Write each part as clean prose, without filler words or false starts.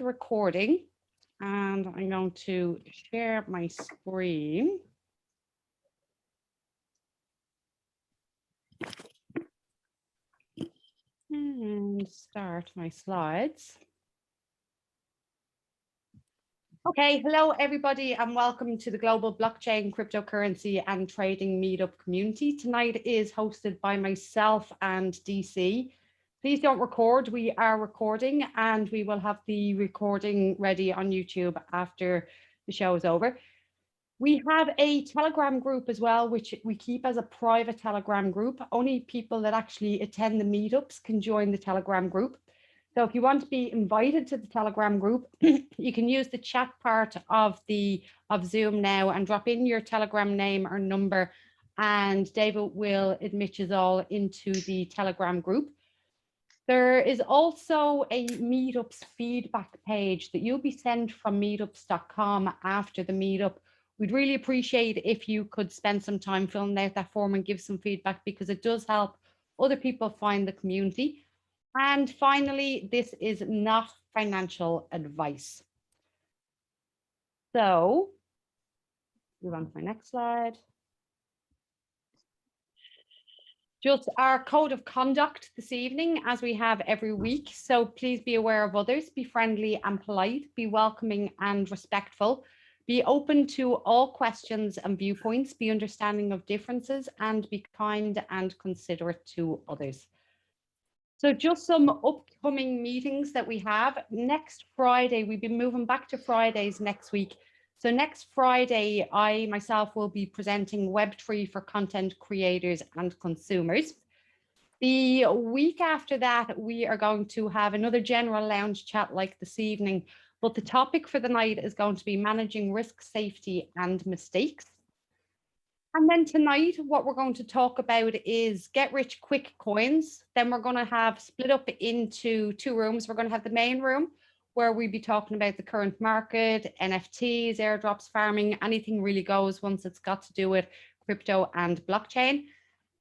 the recording and I'm going to share my screen. And start my slides. Okay, hello everybody and welcome to the Global Blockchain, Cryptocurrency and Trading Meetup community. Tonight is hosted by myself and DC. Please don't record, we are recording and we will have the recording ready on YouTube after the show is over. We have a Telegram group as well, which we keep as a private Telegram group. Only people that actually attend the meetups can join the Telegram group. So if you want to be invited to the Telegram group, you can use the chat part of Zoom now and drop in your Telegram name or number, and David will admit you all into the Telegram group. There is also a meetups feedback page that you'll be sent from meetups.com after the meetup. We'd really appreciate if you could spend some time filling out that form and give some feedback, because it does help other people find the community. And finally, this is not financial advice. So, move on to my next slide. Just our code of conduct this evening, as we have every week. So please be aware of others, be friendly and polite, be welcoming and respectful, be open to all questions and viewpoints, be understanding of differences, and be kind and considerate to others. So just some upcoming meetings that we have. Next Friday, we've been moving back to Fridays next week. So next Friday, I myself will be presenting Web3 for content creators and consumers. The week after that, we are going to have another general lounge chat like this evening, but the topic for the night is going to be managing risk, safety, and mistakes. And then tonight, what we're going to talk about is get rich quick coins. Then we're going to have split up into two rooms. We're going to have the main room where we'll be talking about the current market, NFTs, airdrops, farming, anything really goes once it's got to do with crypto and blockchain.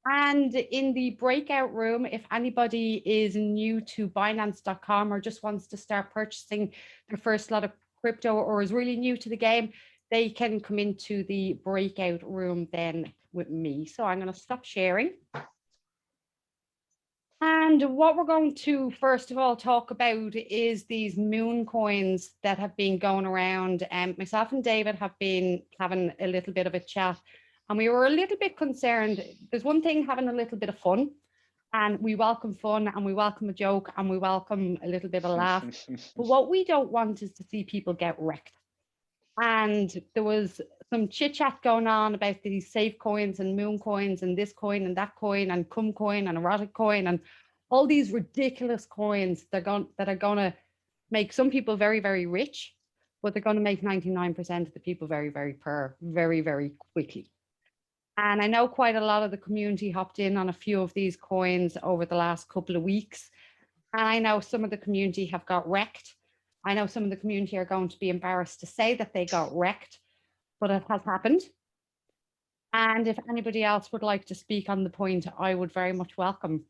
And in the breakout room, if anybody is new to Binance.com or just wants to start purchasing their first lot of crypto or is really new to the game, they can come into the breakout room then with me. So I'm going to stop sharing. And what we're going to first of all talk about is these moon coins that have been going around. Myself and David have been having a little bit of a chat, and we were a little bit concerned. There's one thing having a little bit of fun, and we welcome fun and we welcome a joke and we welcome a little bit of laugh. But what we don't want is to see people get wrecked. And there was some chit chat going on about these safe coins and moon coins and this coin and that coin and cum coin and erotic coin and all these ridiculous coins that are going to make some people very, very rich, but they're going to make 99% of the people very, very poor very, very quickly. And I know quite a lot of the community hopped in on a few of these coins over the last couple of weeks. And I know some of the community have got wrecked. I know some of the community are going to be embarrassed to say that they got wrecked, but it has happened. And if anybody else would like to speak on the point, I would very much welcome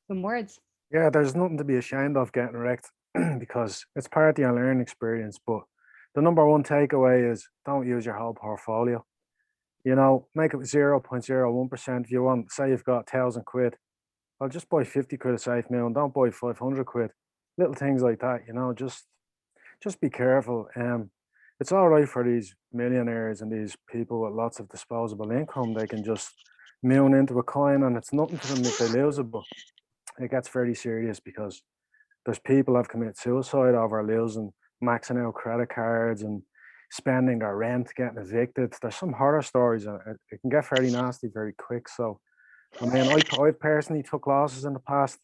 some words. Yeah, there's nothing to be ashamed of getting wrecked because it's part of the learning experience. But the number one takeaway is don't use your whole portfolio. You know, make it 0.01% if you want. Say you've got 1,000 quid. I'll just buy 50 quid of safe mail and don't buy 500 quid. Little things like that, you know, just be careful. It's all right for these millionaires and these people with lots of disposable income. They can just moon into a coin and it's nothing to them if they lose it, but it gets very serious because there's people have committed suicide over losing, maxing out credit cards and spending their rent, getting evicted. There's some horror stories and it can get very nasty very quick. So I mean, I personally took losses in the past,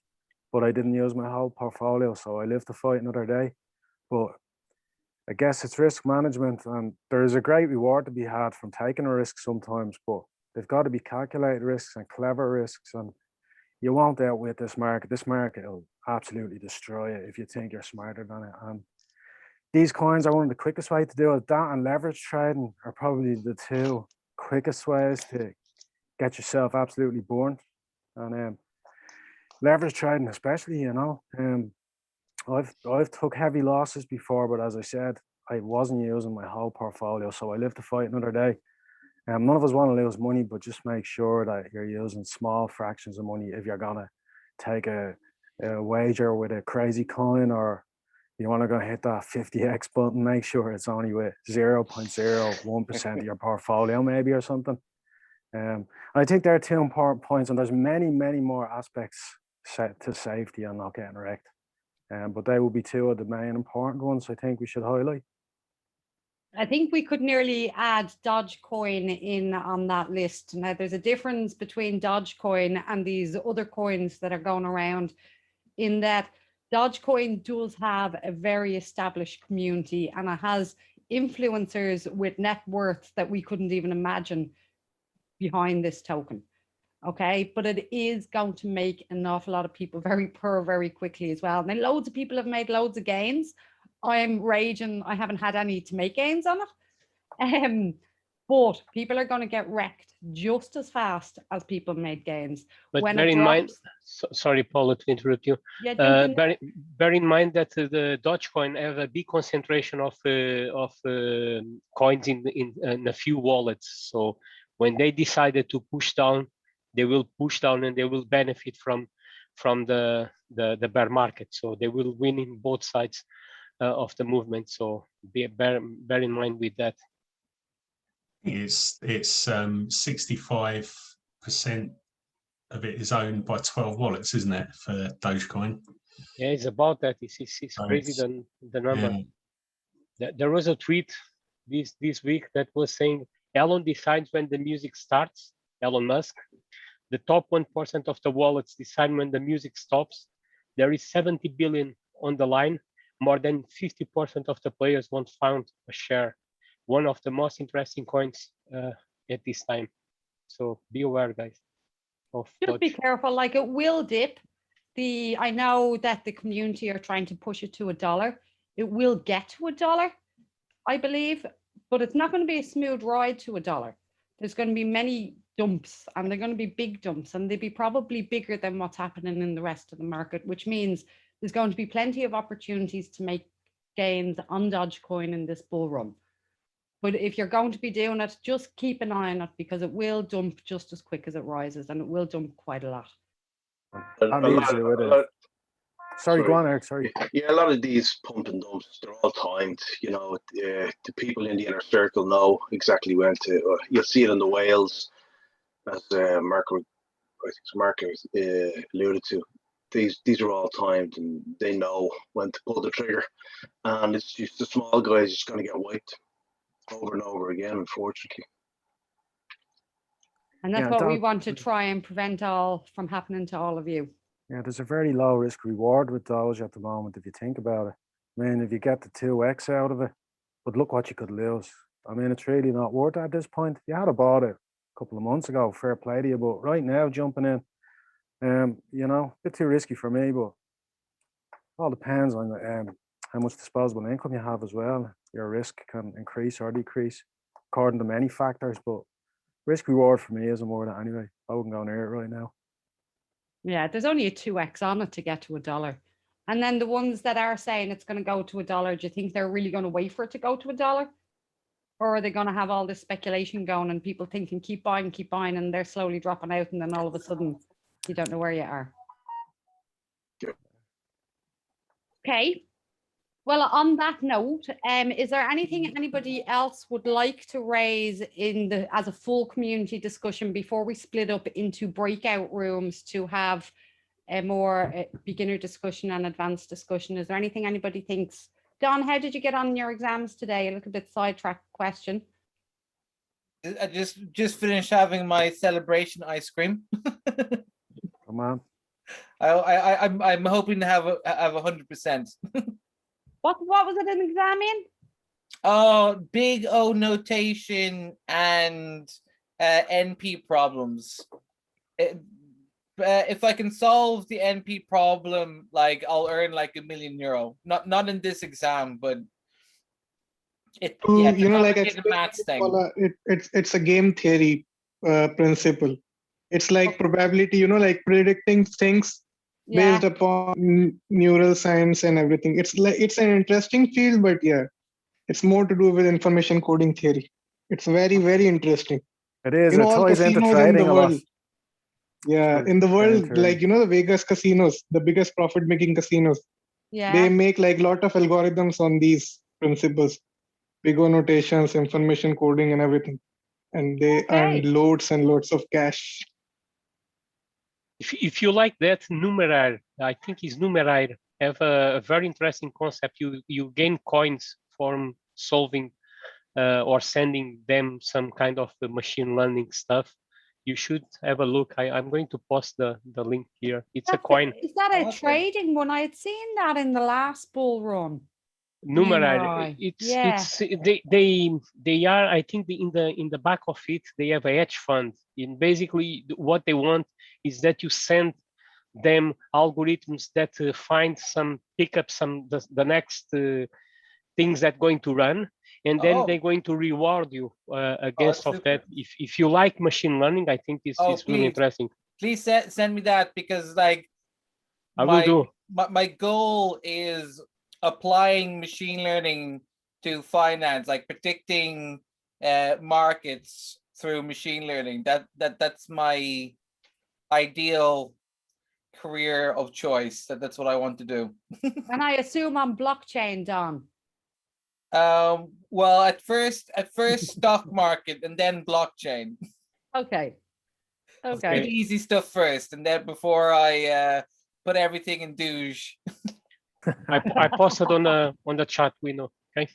but I didn't use my whole portfolio, so I live to fight another day. But I guess it's risk management, and there is a great reward to be had from taking a risk sometimes, but they've got to be calculated risks and clever risks, and you won't outwit this market. This market will absolutely destroy it if you think you're smarter than it. And these coins are one of the quickest ways to do it. That and leverage trading are probably the two quickest ways to get yourself absolutely burned. And leverage trading especially, you know, I've took heavy losses before, but as I said, I wasn't using my whole portfolio, so I live to fight another day. None of us want to lose money, but just make sure that you're using small fractions of money if you're gonna take a wager with a crazy coin, or you want to go hit that 50x button. Make sure it's only with 0.01% of your portfolio, maybe, or something. I think there are two important points, and there's many more aspects set to safety and not getting wrecked. But they will be two of the main important ones I think we should highlight. I think we could nearly add Dogecoin in on that list. Now, there's a difference between Dogecoin and these other coins that are going around, in that Dogecoin does have a very established community, and it has influencers with net worth that we couldn't even imagine behind this token. Okay, but it is going to make an awful lot of people very poor very quickly as well. Now, loads of people have made loads of gains. I'm raging. I haven't had any to make gains on it. But people are going to get wrecked just as fast as people made gains. But when bear it in drops, mind, sorry, Paula, to interrupt you. yeah, Bear in mind that the Dogecoin have a big concentration of coins in a few wallets. So when they decided to push down, they will push down and they will benefit from the bear market. So they will win in both sides of the movement. So bear in mind with that. It's 65% of it is owned by 12 wallets, isn't it, for Dogecoin? Yeah, it's about that. It's crazy the number. Yeah. There was a tweet this week that was saying Elon decides when the music starts. Elon Musk, the top 1% of the wallets decide when the music stops. There is 70 billion on the line. More than 50% of the players won't find a share. One of the most interesting coins at this time. So be aware, guys. Just be careful, like it will dip. I know that the community are trying to push it to $1. It will get to $1, I believe, but it's not going to be a smooth ride to $1. There's going to be many dumps, and they're going to be big dumps, and they'll be probably bigger than what's happening in the rest of the market, which means there's going to be plenty of opportunities to make gains on Dogecoin in this bull run. But if you're going to be doing it, just keep an eye on it, because it will dump just as quick as it rises, and it will dump quite a lot. Sorry, go on, Eric. Sorry. Yeah, a lot of these pump and dumps, they're all timed. You know, the people in the inner circle know exactly when to. You'll see it in the whales, as Marco alluded to. These are all timed, and they know when to pull the trigger. And it's just the small guys just going to get wiped over and over again, unfortunately. And that's what we want to try and prevent from happening to all of you. Yeah, there's a very low risk reward with Doge at the moment, if you think about it. I mean, if you get the 2x out of it, but look what you could lose. I mean, it's really not worth it at this point. You had bought it a couple of months ago, fair play to you, but right now jumping in, you know, a bit too risky for me, but all depends on how much disposable income you have as well. Your risk can increase or decrease according to many factors, but risk reward for me isn't worth it anyway. I wouldn't go near it right now. Yeah, there's only a 2x on it to get to $1. And then the ones that are saying it's going to go to $1, do you think they're really going to wait for it to go to $1? Or are they going to have all this speculation going and people thinking, keep buying, and they're slowly dropping out, and then all of a sudden you don't know where you are? Okay. Well, on that note, is there anything anybody else would like to raise as a full community discussion before we split up into breakout rooms to have a more beginner discussion and advanced discussion? Is there anything anybody thinks? Don, how did you get on your exams today? A little bit sidetracked question. I just finished having my celebration ice cream. Come on. I'm hoping to have 100%. What was it an exam in? Oh, big O notation and NP problems. If I can solve the NP problem, like I'll earn like €1 million. Not in this exam, but you know, like a maths thing. It's a game theory principle. It's like probability, you know, like predicting things Yeah. based upon neural science and everything. It's an interesting field, but yeah, it's more to do with information coding theory. It's very, very interesting. It is. You know, It all ties into casinos in the trading a lot. world. Yeah, True. in the Very world, intuitive. like, you know, the Vegas casinos, the biggest profit-making casinos, Yeah. they make like a lot of algorithms on these principles, big O notations, information coding, and everything. And they earn Okay. loads and loads of cash. If you like that, Numerar, I think is Numerar, have a very interesting concept. You gain coins from solving or sending them some kind of machine learning stuff. You should have a look. I'm going to post the link here. It's a coin. Is that a Okay. trading one? I had seen that in the last bull run. Numerar. Numerai. It's Yeah. they are. I think in the back of it they have a hedge fund. And basically what they want is that you send them algorithms that pick up the next things that going to run, and then Oh. they're going to reward you against that's of that. super. If you like machine learning, I think this Oh, is really please. interesting. Please send me that, because like I will do. my goal is applying machine learning to finance, like predicting markets through machine learning. That's my ideal career of choice. That's what I want to do. And I assume on blockchain, Don. Well, at first stock market and then blockchain. Okay. The Okay. easy stuff first, and then before I put everything in Doge. I posted on the chat window. Okay.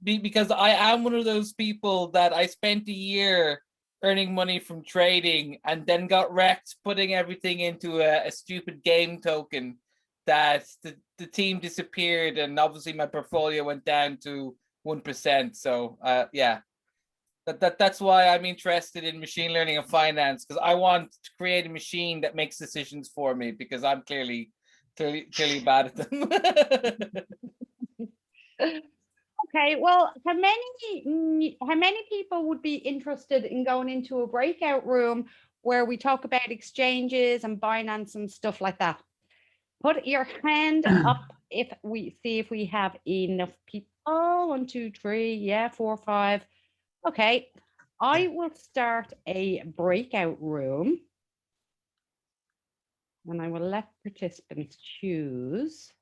Because I am one of those people that I spent a year earning money from trading and then got wrecked putting everything into a stupid game token that the team disappeared, and obviously my portfolio went down to 1%. So yeah, that's why I'm interested in machine learning and finance, because I want to create a machine that makes decisions for me, because I'm clearly bad at them. Okay, well, how many people would be interested in going into a breakout room where we talk about exchanges and Binance and stuff like that? Put your hand up if we have enough people. Oh, 1, 2, 3, yeah, 4, 5. Okay, I will start a breakout room, and I will let participants choose.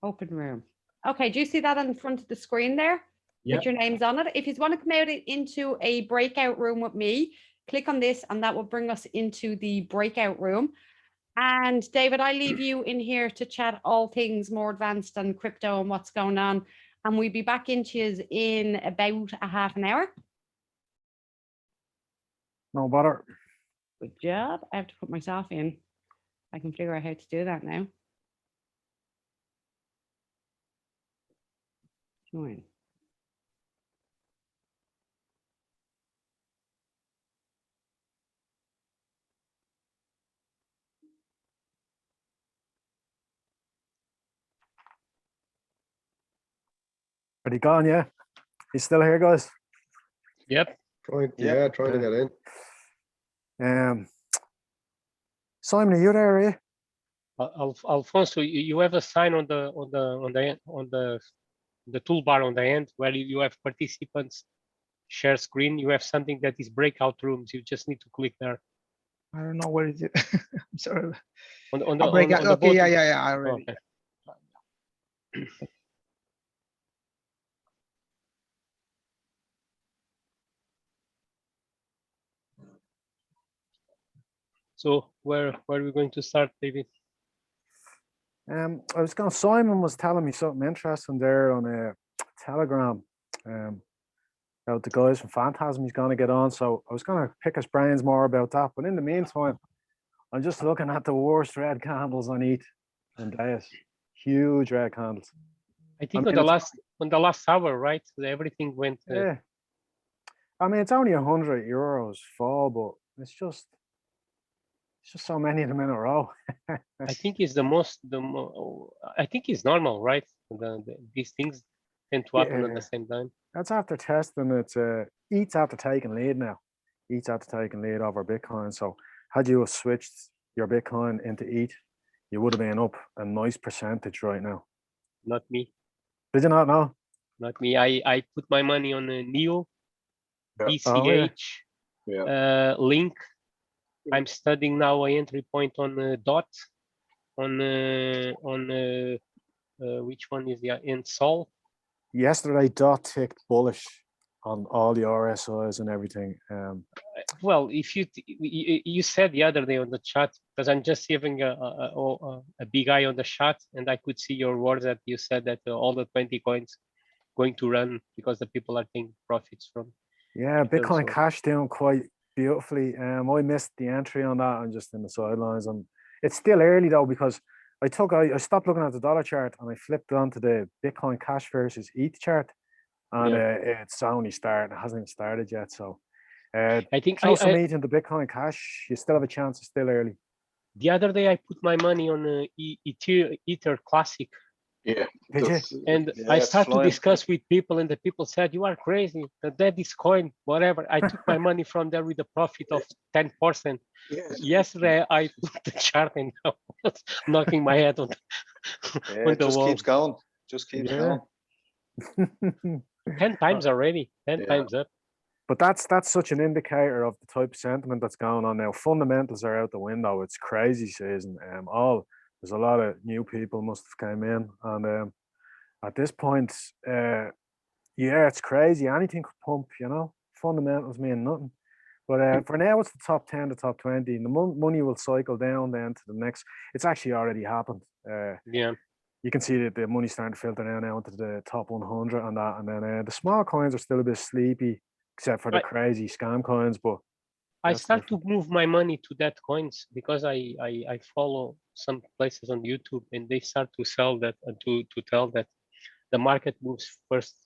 Open room. Okay, do you see that on the front of the screen there? Yeah. With your names on it. If you want to come out into a breakout room with me, click on this and that will bring us into the breakout room. And David, I leave you in here to chat all things more advanced on crypto and what's going on. And we'll be back into you in about a half an hour. No bother. Good job. I have to put myself in. I can figure out how to do that now. Join. Are he gone? Yeah. He's still here, guys. Yep. Trying Yep. to get in. Simon, are you there? Are you? Alfonso, you have a sign on the toolbar on the end where you have participants share screen. You have something that is breakout rooms. You just need to click there. I don't know where is it. I'm sorry. On the Breakout. on the Okay, bottom. yeah. I already. Okay. So where are we going to start, David? I was going. Simon was telling me something interesting there on a Telegram. About the guys from Phantasm he's going to get on. So I was going to pick his brains more about that. But in the meantime, I'm just looking at the worst red candles on ETH and Deus. Huge red candles. I think on the last hour, right? Everything went. Yeah. I mean, it's only €100 fall, but it's just just so many of them in a row. I think it's I think it's normal, right? These things tend to happen at the same time. That's after testing. It's ETH's after taking lead now. ETH's after taking lead over Bitcoin. So had you switched your Bitcoin into ETH, you would have been up a nice percentage right now. Not me. Did you not know? Not me. I put my money on Neo, BCH, Link. I'm studying now an entry point on Dot, on which one is the in Sol? Yesterday, Dot ticked bullish on all the RSIs and everything. Well, if you said the other day on the chat, because I'm just having a big eye on the chat, and I could see your words that you said that all the 20 coins going to run because the people are taking profits from. Yeah, Bitcoin Cash doing quite beautifully. I missed the entry on that. I'm just in the sidelines, and it's still early though because I stopped looking at the dollar chart and I flipped onto the Bitcoin Cash versus ETH chart, and it's only started. It hasn't even started yet. So I think close to meeting the Bitcoin Cash, you still have a chance. It's still early. The other day I put my money on Ether Classic. Yeah. And I started to discuss with people, and the people said, "You are crazy. That is coin, whatever." I took my money from there with a profit of 10%. Yesterday I put the chart and I was knocking my head on the just wall. Keeps going. Just keeps going. 10 times already. 10 times up. But that's such an indicator of the type of sentiment that's going on now. Fundamentals are out the window. It's crazy season. There's a lot of new people must have came in, and at this point, it's crazy. Anything could pump, Fundamentals mean nothing. But for now, it's the top 10, the top 20, and the money will cycle down then to the next. It's actually already happened. You can see that the money starting to filter down now into the top 100 and that, and then the small coins are still a bit sleepy, except for the crazy scam coins. But I start to move my money to that coins because I follow some places on YouTube, and they start to sell that to tell that the market moves first.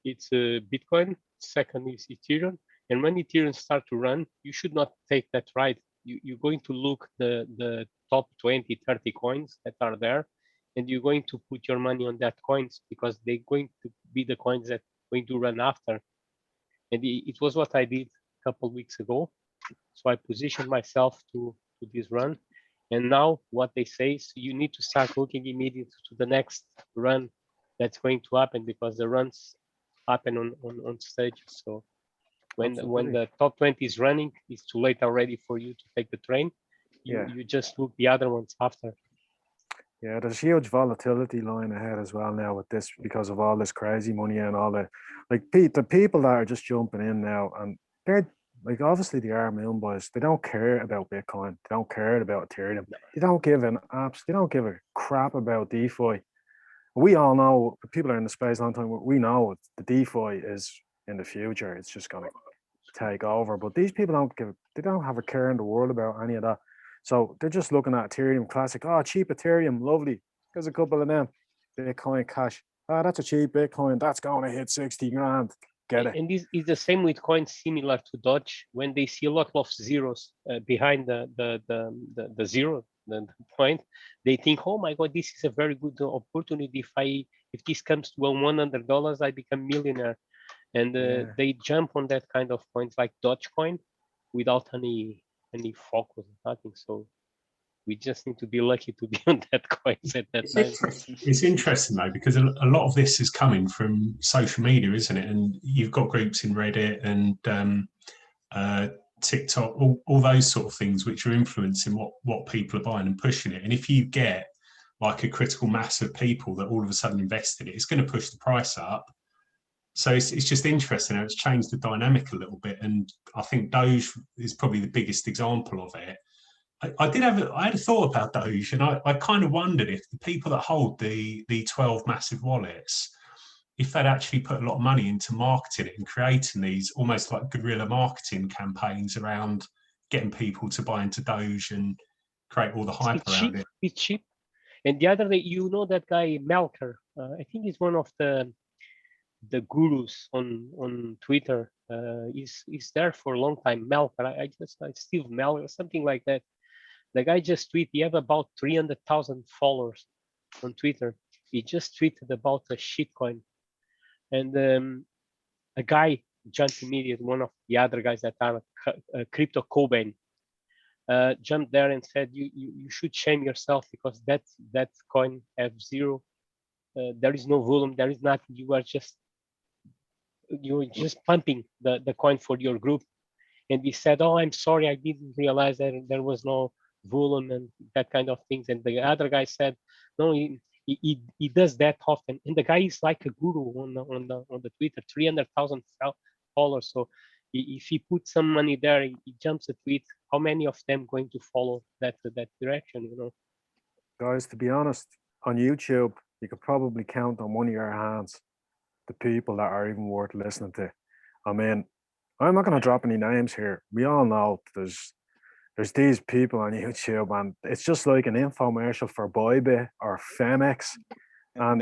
It's Bitcoin, second is Ethereum, and when Ethereum start to run, you should not take that ride. You're going to look the top 20, 30 coins that are there, and you're going to put your money on that coins because they're going to be the coins that are going to run after. And it was what I did a couple of weeks ago. So I positioned myself to this run. And now what they say is you need to start looking immediately to the next run that's going to happen, because the runs happen on stages. So when the top 20 is running, it's too late already for you to take the train. You just look the other ones after. Yeah, there's huge volatility lying ahead as well now with this, because of all this crazy money and all the people that are just jumping in now, and they're like, obviously they are million boys. They don't care about Bitcoin. They don't care about Ethereum. They don't give a crap about DeFi. We all know, people are in the space a long time. We know the DeFi is in the future. It's just going to take over. But these people they don't have a care in the world about any of that. So they're just looking at Ethereum Classic. Oh, cheap Ethereum, lovely. There's a couple of them. Bitcoin Cash. Oh, that's a cheap Bitcoin. That's going to hit 60 grand. Get it. And this is the same with coins similar to Doge. When they see a lot of zeros behind the zero, the point, they think, oh my God, this is a very good opportunity. If this comes to $100, I become millionaire. And they jump on that kind of coins like Dogecoin without any focus, nothing. So we just need to be lucky to be on that coins at that time. It's interesting though, because a lot of this is coming from social media, isn't it? And you've got groups in Reddit and TikTok, all those sort of things, which are influencing what people are buying and pushing it. And if you get like a critical mass of people that all of a sudden invest in it, it's going to push the price up. So it's just interesting how it's changed the dynamic a little bit. And I think Doge is probably the biggest example of it. I had a thought about Doge, and I kind of wondered if the people that hold the 12 massive wallets, if they'd actually put a lot of money into marketing it and creating these almost like guerrilla marketing campaigns around getting people to buy into Doge and create all the hype around it. It's cheap. And the other day, that guy Melker, I think he's one of the gurus on Twitter. He's there for a long time. Melker, Steve Melker, something like that. The guy just tweeted, he have about 300,000 followers on Twitter. He just tweeted about a shitcoin. And a guy jumped immediately, one of the other guys that are crypto Cobain, jumped there and said, you should shame yourself because that coin have zero. There is no volume, there is nothing. You're just pumping the coin for your group. And he said, oh, I'm sorry, I didn't realize that there was no volume and that kind of things. And the other guy said, no, he does that often. And the guy is like a guru on the Twitter, 300,000 followers. So if he puts some money there, he jumps a tweet. How many of them going to follow that direction? You know, Guys, to be honest, on YouTube, you could probably count on one of your hands the people that are even worth listening to. I mean, I'm not going to drop any names here. We all know there's these people on YouTube, and it's just like an infomercial for Bybit or Femex. And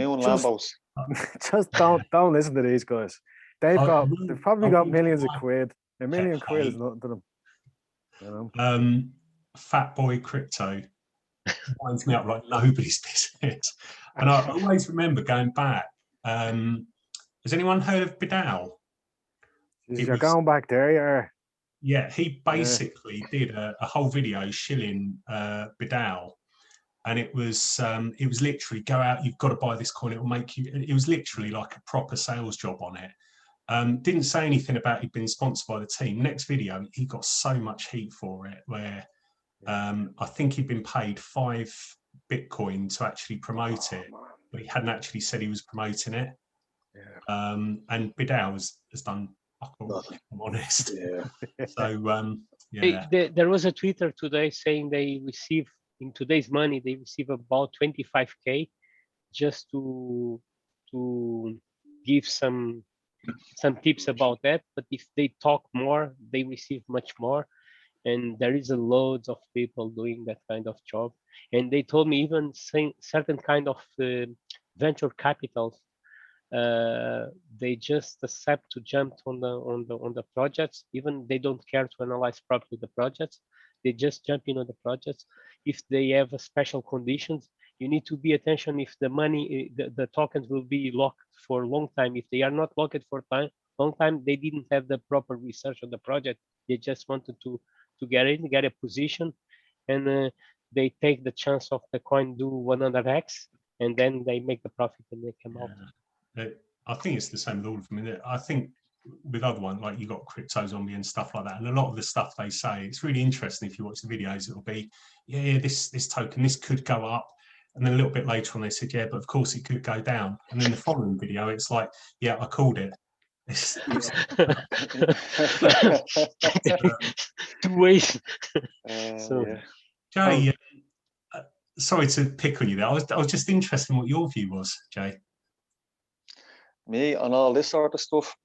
just don't listen to these guys. They've probably got millions of quid. A million quid is nothing to them. You know? Fat Boy Crypto winds me up like nobody's business. And I always remember going back. Has anyone heard of Bidal? You're going back there, yeah. He basically did a whole video shilling Bidal, and it was literally go out. You've got to buy this coin. It will make you. It was literally like a proper sales job on it. Didn't say anything about he'd been sponsored by the team. Next video, he got so much heat for it. Where I think he'd been paid 5 Bitcoin to actually promote it, but he hadn't actually said he was promoting it. Yeah. And Bidal has done. If I'm honest. Yeah. So yeah. There was a Twitter today saying they receive in today's money they receive about 25K just to give some tips about that. But if they talk more, they receive much more. And there is a loads of people doing that kind of job. And they told me even saying certain kind of venture capitals. They just accept to jump on the projects. Even they don't care to analyze properly the projects. They just jump in on the projects. If they have a special conditions, you need to be attention if the money, the tokens will be locked for a long time. If they are not locked for long time, they didn't have the proper research on the project. They just wanted to get in, get a position, and they take the chance of the coin do 100x, and then they make the profit and they come out. I think it's the same with all of them. I think with other ones, like you got Crypto Zombie and stuff like that, and a lot of the stuff they say, it's really interesting. If you watch the videos, it'll be, yeah, this token, this could go up, and then a little bit later on they said, yeah, but of course it could go down, and then the following video, it's like, yeah, I called it. Two ways. So, Jay, sorry to pick on you there. I was just interested in what your view was, Jay. Me on all this sort of stuff.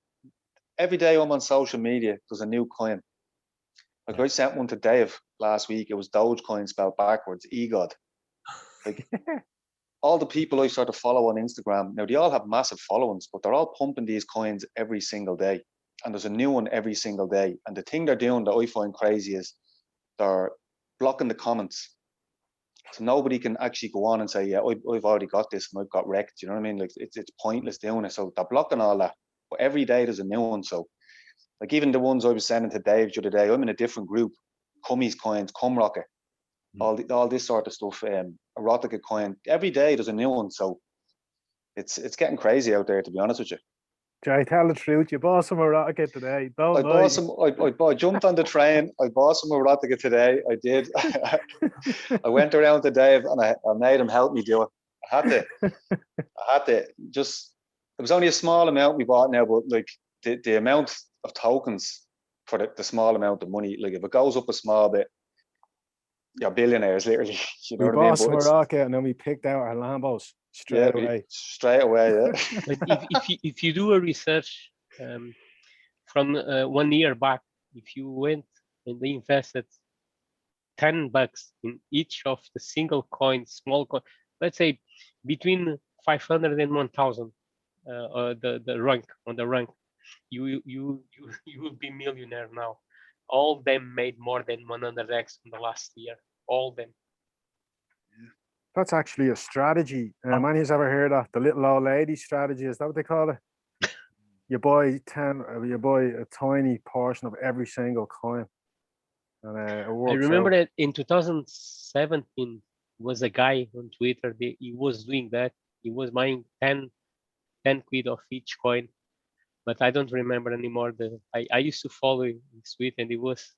Every day I'm on social media, there's a new coin. Like I sent one to Dave last week. It was Dogecoin spelled backwards, EGOD. Like all the people I sort of follow on Instagram now, they all have massive followings, but they're all pumping these coins every single day, and there's a new one every single day. And the thing they're doing that I find crazy is they're blocking the comments. So nobody can actually go on and say, yeah, I've already got this and I've got wrecked. You know what I mean? Like it's pointless doing it. So they're blocking all that. But every day there's a new one. So like even the ones I was sending to Dave the other day, I'm in a different group. Cummies coins, Cum Rocket, all this sort of stuff. Erotica coin. Every day there's a new one. So it's getting crazy out there, to be honest with you. Jay, tell the truth. You bought some erotica today. I jumped on the train. I bought some erotica today. I did. I went around to Dave and I made him help me do it. I had to just, it was only a small amount we bought now, but like the amount of tokens for the small amount of money, like if it goes up a small bit, you're billionaires literally. You know we bought some erotica and then we picked out our Lambos. Straight away, yeah. But if you do a research from 1 year back, if you went and they invested $10 in each of the single coins, small coin, let's say between 500 and 1,000, the rank, you will be millionaire now. All of them made more than 100x in the last year. all them. That's actually a strategy. Anyone's ever heard of the little old lady strategy? Is that what they call it? You buy a tiny portion of every single coin, and it works. I remember out. that in 2017 was a guy on Twitter. He was doing that. He was buying 10 quid of each coin, but I don't remember anymore. I used to follow his tweet, and he was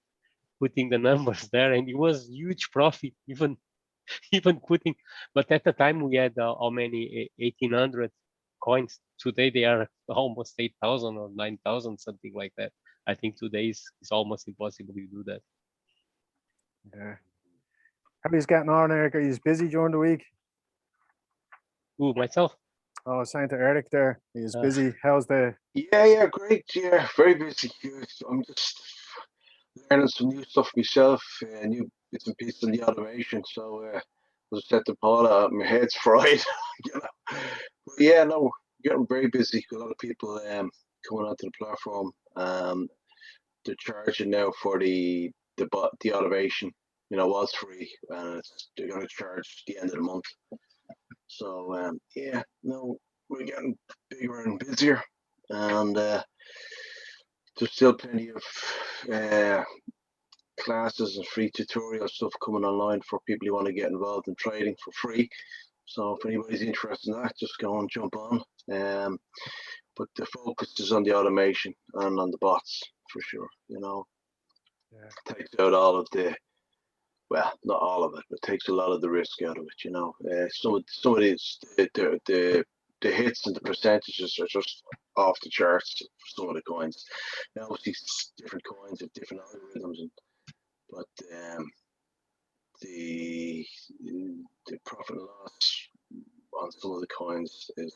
putting the numbers there, and it was huge profit, even putting. But at the time we had how many 1,800 coins. Today they are almost 8,000 or 9,000, something like that. I think today is almost impossible to do that. Yeah. How are you getting on, Eric? Are you busy during the week? Ooh, myself. Oh, I was saying to Eric there, he's busy. How's the? Yeah, great. Yeah, very busy. I'm just learning some new stuff myself, new bits and pieces in the automation. So as I said to Paula, my head's fried. You know? But yeah, no, getting very busy. A lot of people coming onto the platform. They're charging now for the automation. You know, was free, and they're going to charge the end of the month. So yeah, no, we're getting bigger and busier, and there's still plenty of classes and free tutorial stuff coming online for people who want to get involved in trading for free. So if anybody's interested in that, just go and jump on. But the focus is on the automation and on the bots for sure. You know, takes out all of the, well, not all of it, but takes a lot of the risk out of it. You know, some of these the hits and the percentages are just off the charts for some of the coins. Now, obviously, different coins have different algorithms, but the profit and loss on some of the coins is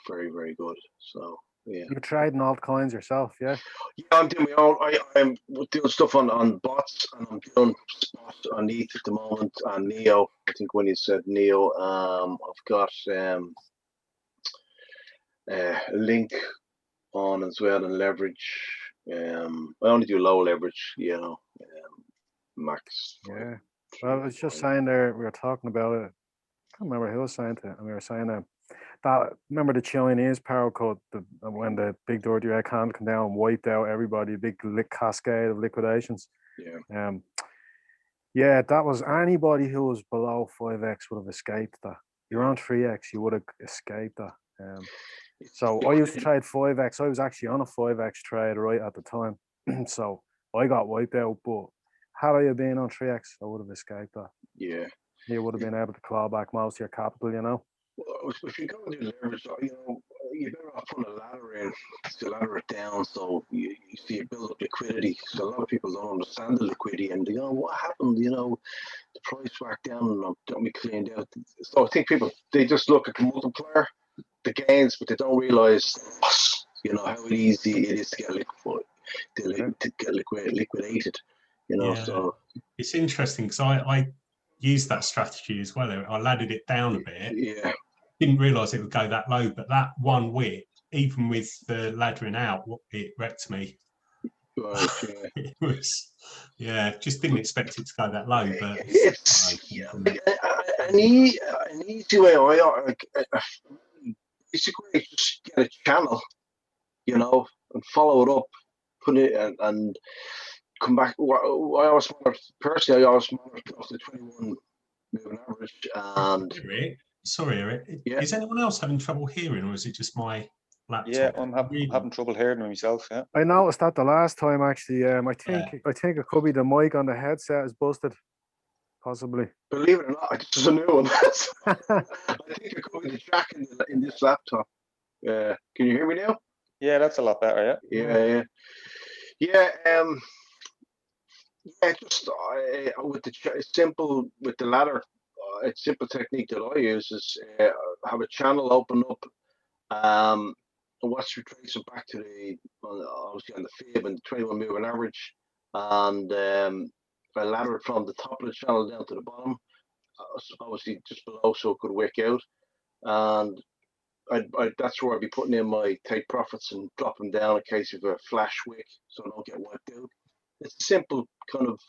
very, very good. So yeah. You're trading altcoins yourself, yeah? Yeah, I'm doing my own. I'm doing stuff on bots, and I'm doing spot on ETH at the moment, and Neo. I think when you said Neo, I've got a link on as well, and leverage. I only do low leverage, you know, max. Yeah. Well, I was just saying there, we were talking about it. I can't remember who was saying it, and we were saying that remember the Chinese power cut, when the big dirty red hand came down and wiped out everybody, a big cascade of liquidations. Yeah. Yeah, that was anybody who was below 5x would have escaped that. You're on 3x, you would have escaped that. So I used to trade 5x. I was actually on a 5x trade right at the time. So I got wiped out, but had I been on 3x, I would have escaped that. Yeah. You would have been able to claw back most of your capital, you know. Well, if you go and do leverage, you know, you're better off putting a ladder in to ladder it down, so you see it build up liquidity. So a lot of people don't understand the liquidity, and they go, "What happened?" You know, the price whacked down and don't be cleaned out. So I think people, they just look at the multiplier, the gains, but they don't realize, you know, how easy it is to get liquidated. You know, so it's interesting because I used that strategy as well. I laddered it down a bit. Yeah. Didn't realise it would go that low, but that one wick, even with the laddering out, it wrecked me. Right, yeah. It was, just didn't expect it to go that low. But it's an easy way. Basically, just get a channel, you know, and follow it up, put it and come back. I always personally, I always monitor off the 21 moving average. And sorry, Eric. Yeah. Is anyone else having trouble hearing, or is it just my laptop? Yeah, I'm having trouble hearing myself. Yeah. I noticed that the last time actually. I think it could be the mic on the headset is busted, possibly. Believe it or not, this is a new one. I think it could be the jack in this laptop. Can you hear me now? Yeah, that's a lot better. Yeah. Just with the ladder, a simple technique that I use is have a channel open up, and watch retracement back to obviously on the fib and the 21 moving average, and I ladder it from the top of the channel down to the bottom, obviously just below, so it could wick out, and that's where I'd be putting in my take profits and drop them down in case of a flash wick, so I don't get wiped out. It's a simple kind of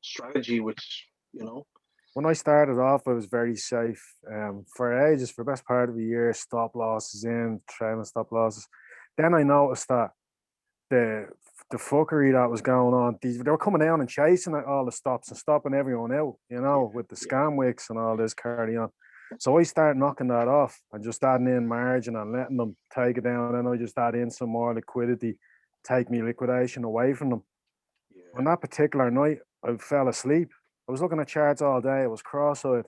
strategy which you know. When I started off, I was very safe. For ages, for the best part of a year, stop losses in, trailing stop losses. Then I noticed that the the fuckery that was going on, they were coming down and chasing all the stops and stopping everyone out, you know, with the scam wicks and all this carry on. So I started knocking that off and just adding in margin and letting them take it down. And I just add in some more liquidity, take me liquidation away from them. On that particular night, I fell asleep. I was looking at charts all day. I was cross-eyed,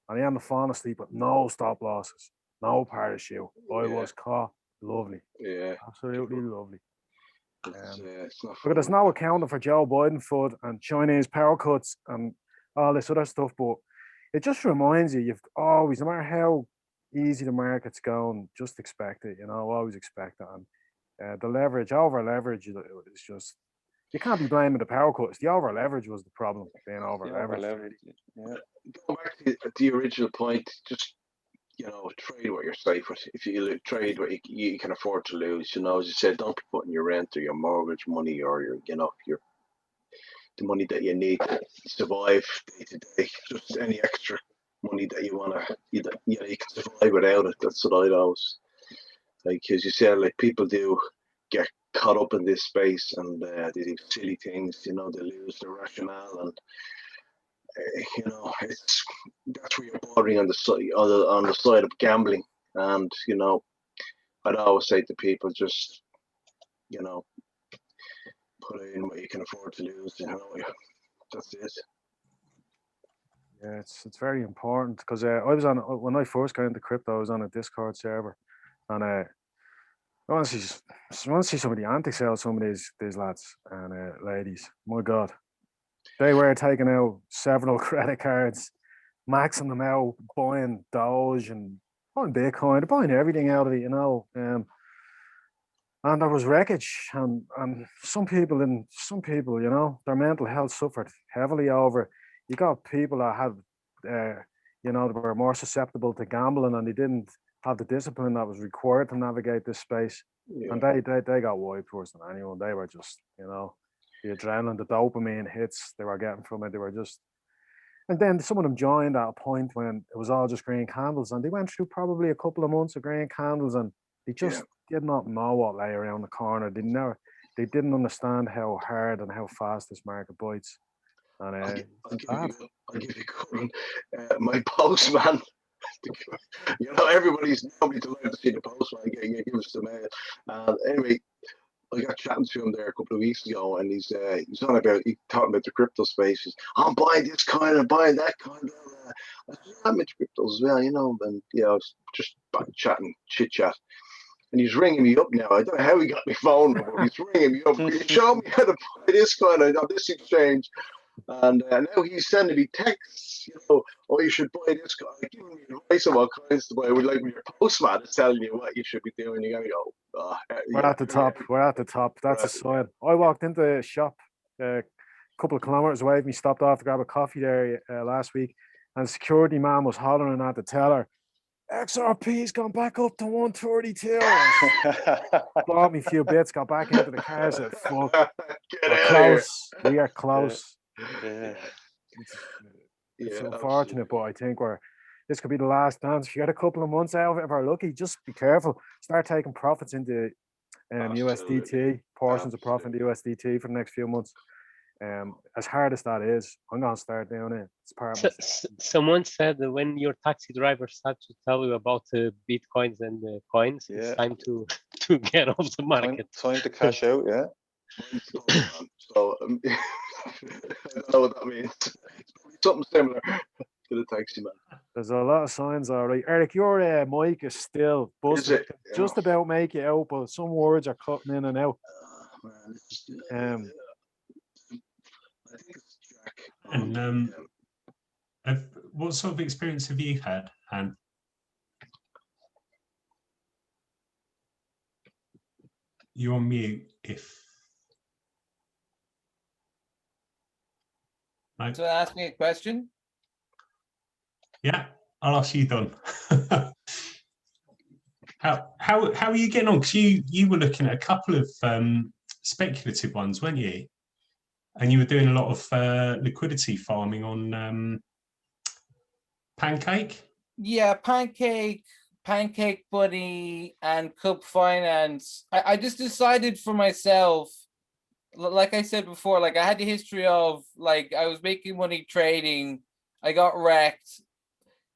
and I ended up falling asleep with no stop losses, no parachute. I was caught. Lovely. Yeah. Absolutely lovely. It's not Look, there's no accounting for Joe Biden FUD and Chinese power cuts and all this other stuff, but it just reminds you, you've always, no matter how easy the market's going, just expect it, you know, always expect it. And the leverage, over leverage, is just, you can't be blaming the power cuts. The over leverage was the problem, being over leveraged. Yeah. Going back to the original point, just, you know, trade what you're safe with. If you trade what you can afford to lose, you know, as you said, don't be putting your rent or your mortgage money or your, you know, the money that you need to survive day to day. Just any extra money that you want to, you know, you can survive without it. That's what I'd always, like, as you said, like, people do get caught up in this space and they do silly things, you know, they lose their rationale, and you know, that's where you're bordering on the side of gambling. And you know, I'd always say to people, just, you know, put in what you can afford to lose. You know, that's it. Yeah, it's very important because I was on, when I first got into crypto, I was on a Discord server, and I want to see some of the antics out of some of these lads and ladies. My God. They were taking out several credit cards, maxing them out, buying Doge and buying Bitcoin, they're buying everything out of it, you know. And there was wreckage, and some people, you know, their mental health suffered heavily over. You got people that had, you know, they were more susceptible to gambling, and they didn't have the discipline that was required to navigate this space. Yeah. And they got wiped worse than anyone. They were just, you know, the adrenaline, the dopamine hits they were getting from it. They were just, and then some of them joined at a point when it was all just green candles, and they went through probably a couple of months of green candles, and they just did not know what lay around the corner. They didn't understand how hard and how fast this market bites. And I'll give you a good one. My postman. You know, everybody's nobody delighted to see the postman give us the mail. Anyway, I got chatting to him there a couple of weeks ago, and he's talking about the crypto spaces. I'm buying this coin, I'm buying that coin. I said, I'm into cryptos as well, you know, and you know, just chatting, chit chat. And he's ringing me up now. I don't know how he got my phone number. He's ringing me up. Can you show me how to buy this coin on this exchange? And now he's sending me texts, you know, oh, you should buy this coin, giving me advice on what coins to buy. We're like, when your postman is telling you what you should be doing, you gotta go. We're at the top. We're at the top. That's a sign. I walked into a shop a couple of kilometers away from me, stopped off to grab a coffee there last week, and the security man was hollering at the teller, XRP's gone back up to 132. Bought me a few bits, got back into the car, said, fuck, we're close. We are close. Yeah. It's unfortunate, but I think this could be the last dance. If you get a couple of months out of it, if we're lucky, just be careful. Start taking profits into USDT, portions of profit into USDT for the next few months. As hard as that is, I'm gonna start doing it. It's part of someone said that when your taxi driver starts to tell you about bitcoins and coins, it's time to get off the market. Time to cash out, yeah. So I don't know what that means. Something similar to the taxi man. There's a lot of signs, all right. Eric, your mic is still busted. Just about make it out, but some words are cutting in and out. I think it's Jack. And what sort of experience have you had, Han? You're on mute if. No. So ask me a question. Yeah, I'll ask you, Don. How are you getting on? Because you were looking at a couple of speculative ones, weren't you? and you were doing a lot of liquidity farming on Pancake. Yeah, Pancake Bunny, and Cup Finance. I just decided for myself, like I said before, like I had the history of like I was making money trading, I got wrecked,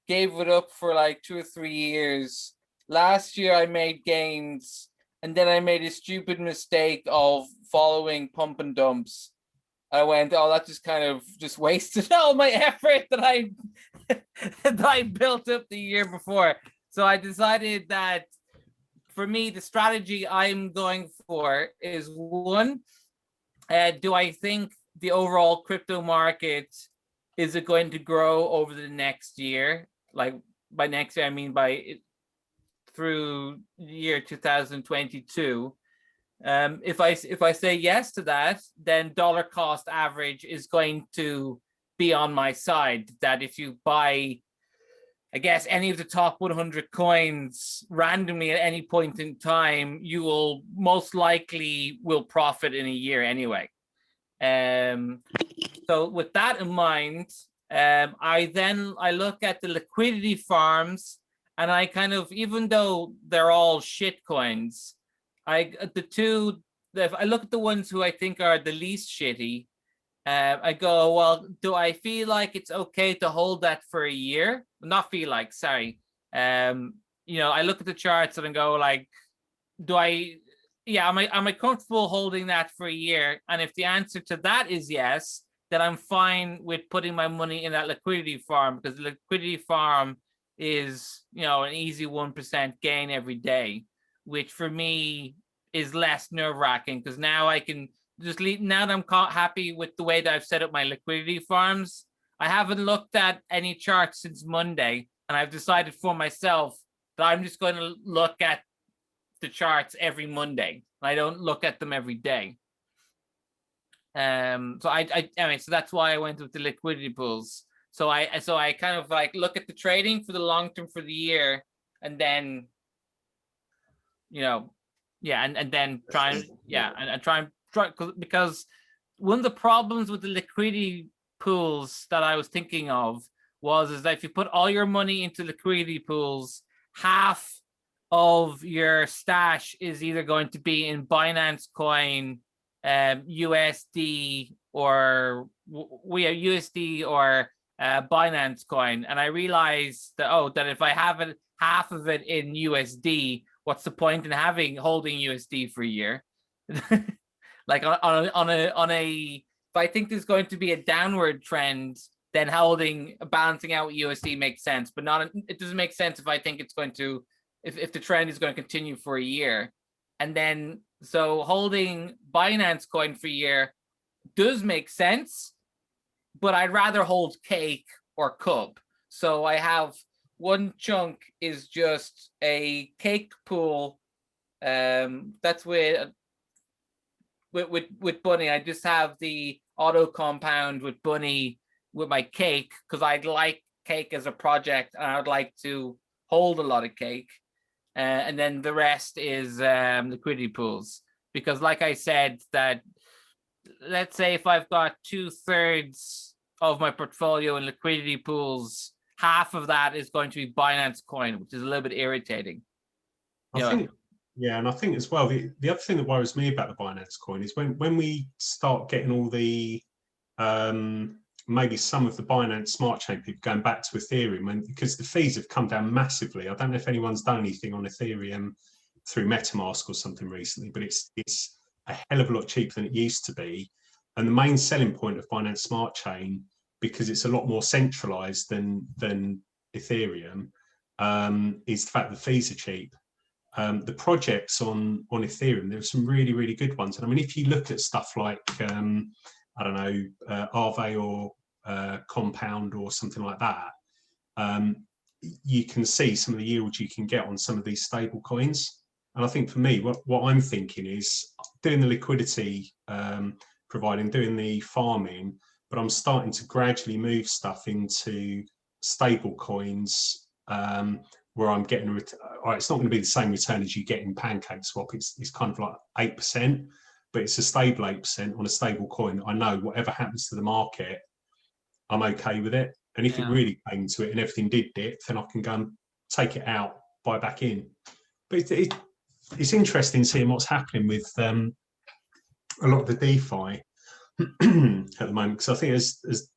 gave it up for like 2 or 3 years. Last year I made gains, and then I made a stupid mistake of following pump and dumps. I went, oh, that just kind of just wasted all my effort that I that I built up the year before. So I decided that for me, the strategy I'm going for is one, do I think the overall crypto market is it going to grow over the next year? Like by next year, I mean through year 2022. If I say yes to that, then dollar cost average is going to be on my side. That if you buy, I guess, any of the top 100 coins randomly at any point in time, you will most likely will profit in a year anyway. So with that in mind, I look at the liquidity farms, and I kind of, even though they're all shit coins, if I look at the ones who I think are the least shitty, I go, well, do I feel like it's okay to hold that for a year? Not feel like, sorry. I look at the charts and I go like, am I comfortable holding that for a year? And if the answer to that is yes, then I'm fine with putting my money in that liquidity farm, because the liquidity farm is, an easy 1% gain every day, which for me is less nerve-wracking, because now I can just leave. Now that I'm happy with the way that I've set up my liquidity farms, I haven't looked at any charts since Monday, and I've decided for myself that I'm just going to look at the charts every Monday. I don't look at them every day. So that's why I went with the liquidity pools. So I kind of like look at the trading for the long term for the year, and then, and then try because one of the problems with the liquidity pools that I was thinking of is that if you put all your money into liquidity pools, half of your stash is either going to be in Binance Coin, USD, or Binance Coin. And I realized that if I have half of it in USD, what's the point in holding USD for a year? Like if I think there's going to be a downward trend, then balancing out USD makes sense, but it doesn't make sense if I think it's going to, if the trend is going to continue for a year. And then, so holding Binance Coin for a year does make sense, but I'd rather hold Cake or Cup. So I have one chunk is just a Cake pool. That's with Bunny. I just have the auto compound with Bunny with my Cake, because I'd like Cake as a project, and I would like to hold a lot of Cake. And then the rest is liquidity pools, because like I said, that let's say if I've got 2/3 of my portfolio in liquidity pools, half of that is going to be Binance Coin, which is a little bit irritating. And I think as well, the other thing that worries me about the Binance Coin is when we start getting all the maybe some of the Binance Smart Chain people going back to Ethereum, because the fees have come down massively. I don't know if anyone's done anything on Ethereum through MetaMask or something recently, but it's a hell of a lot cheaper than it used to be. And the main selling point of Binance Smart Chain, because it's a lot more centralized than Ethereum, is the fact that the fees are cheap. The projects on Ethereum, there are some really, really good ones. And I mean, if you look at stuff like, Aave or Compound or something like that, you can see some of the yields you can get on some of these stable coins. And I think for me, what I'm thinking is doing the liquidity providing, doing the farming, but I'm starting to gradually move stuff into stable coins where I'm getting it's not going to be the same return as you get in Pancake Swap. It's kind of like 8%, but it's a stable 8% on a stable coin. I know whatever happens to the market, I'm okay with it. And if it really came to it and everything did dip, then I can go and take it out, buy back in. But it's interesting seeing what's happening with a lot of the DeFi at the moment, because I think as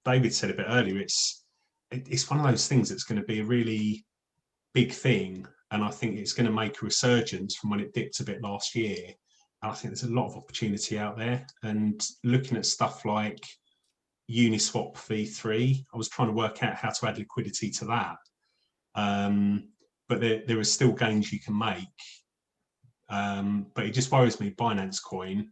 David said a bit earlier, it's one of those things that's going to be a really big thing, and I think it's going to make a resurgence from when it dipped a bit last year. And I think there's a lot of opportunity out there. And looking at stuff like Uniswap v3, I was trying to work out how to add liquidity to that, but there are still gains you can make. But it just worries me, Binance Coin,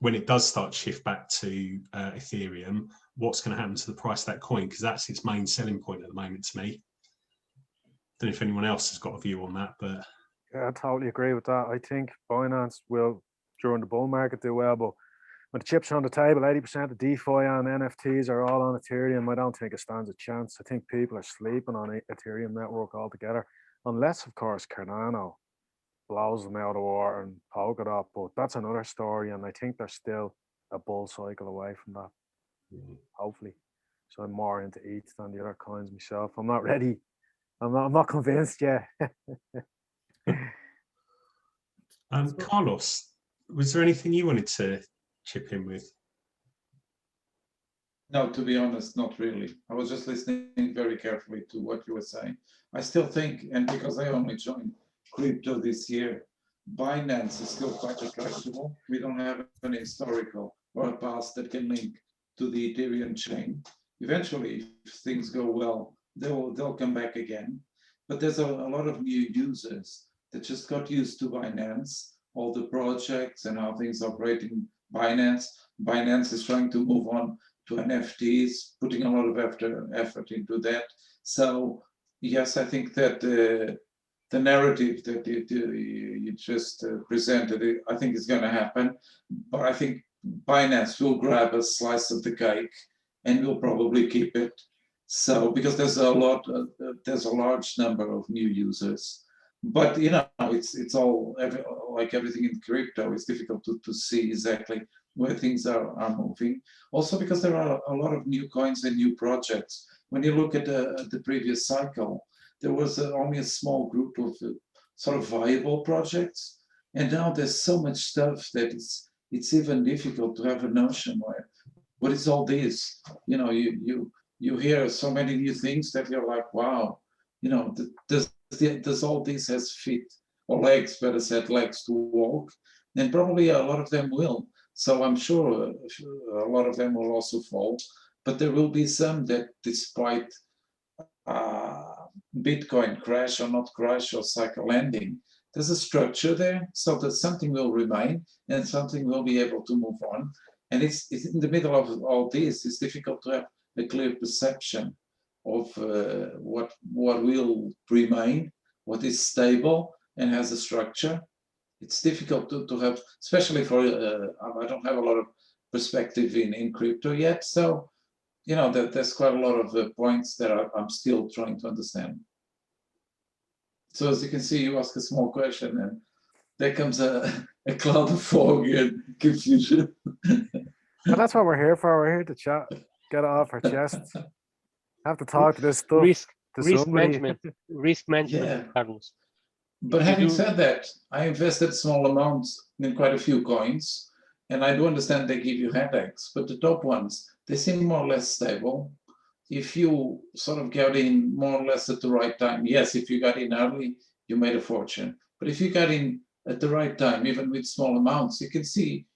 when it does start to shift back to Ethereum, what's going to happen to the price of that coin? Because that's its main selling point at the moment to me. Don't know if anyone else has got a view on that, but yeah, I totally agree with that. I think Binance will, during the bull market, do well, but when the chips are on the table, 80% of DeFi and NFTs are all on Ethereum. I don't think it stands a chance. I think people are sleeping on the Ethereum network altogether, unless, of course, Cardano blows them out of the water and Polkadot, but that's another story, and I think they're still a bull cycle away from that, hopefully. So I'm more into ETH than the other coins myself. I'm not ready. I'm not convinced yet. Carlos, was there anything you wanted to chip in with? No, to be honest, not really. I was just listening very carefully to what you were saying. I still think, and because I only joined crypto this year, Binance is still quite attractable. We don't have any historical or a past that can link to the Ethereum chain. Eventually, if things go well, they'll come back again. But there's a lot of new users that just got used to Binance, all the projects and how things operate in Binance. Binance is trying to move on to NFTs, putting a lot of effort into that. So yes, I think that the narrative that you just presented, I think is going to happen. But I think Binance will grab a slice of the cake and will probably keep it. So because there's a large number of new users. But you know, it's all like everything in crypto. It's difficult to see exactly where things are moving. Also because there are a lot of new coins and new projects. When you look at the previous cycle, there was only a small group of sort of viable projects, and now there's so much stuff that it's even difficult to have a notion where what is all this? You know, you hear so many new things that you're like, wow, you know, does all this has feet or legs, better said, legs to walk? And probably a lot of them will. So I'm sure a lot of them will also fall, but there will be some that, despite Bitcoin crash or not crash or cycle ending, there's a structure there, so that something will remain and something will be able to move on. And it's in the middle of all this. It's difficult to have a clear perception of what will remain, what is stable and has a structure. It's difficult to have, especially for I don't have a lot of perspective in crypto yet, so you know there's quite a lot of points that I'm still trying to understand. So as you can see, you ask a small question and there comes a cloud of fog and confusion. But that's what we're here for. We're here to chat, get it off our chests. Have to talk to this stuff. Risk management, Yeah. Carlos. But having said that, I invested small amounts in quite a few coins, and I do understand they give you headaches, but the top ones, they seem more or less stable. If you sort of get in more or less at the right time, yes, if you got in early, you made a fortune. But if you got in at the right time, even with small amounts, you can see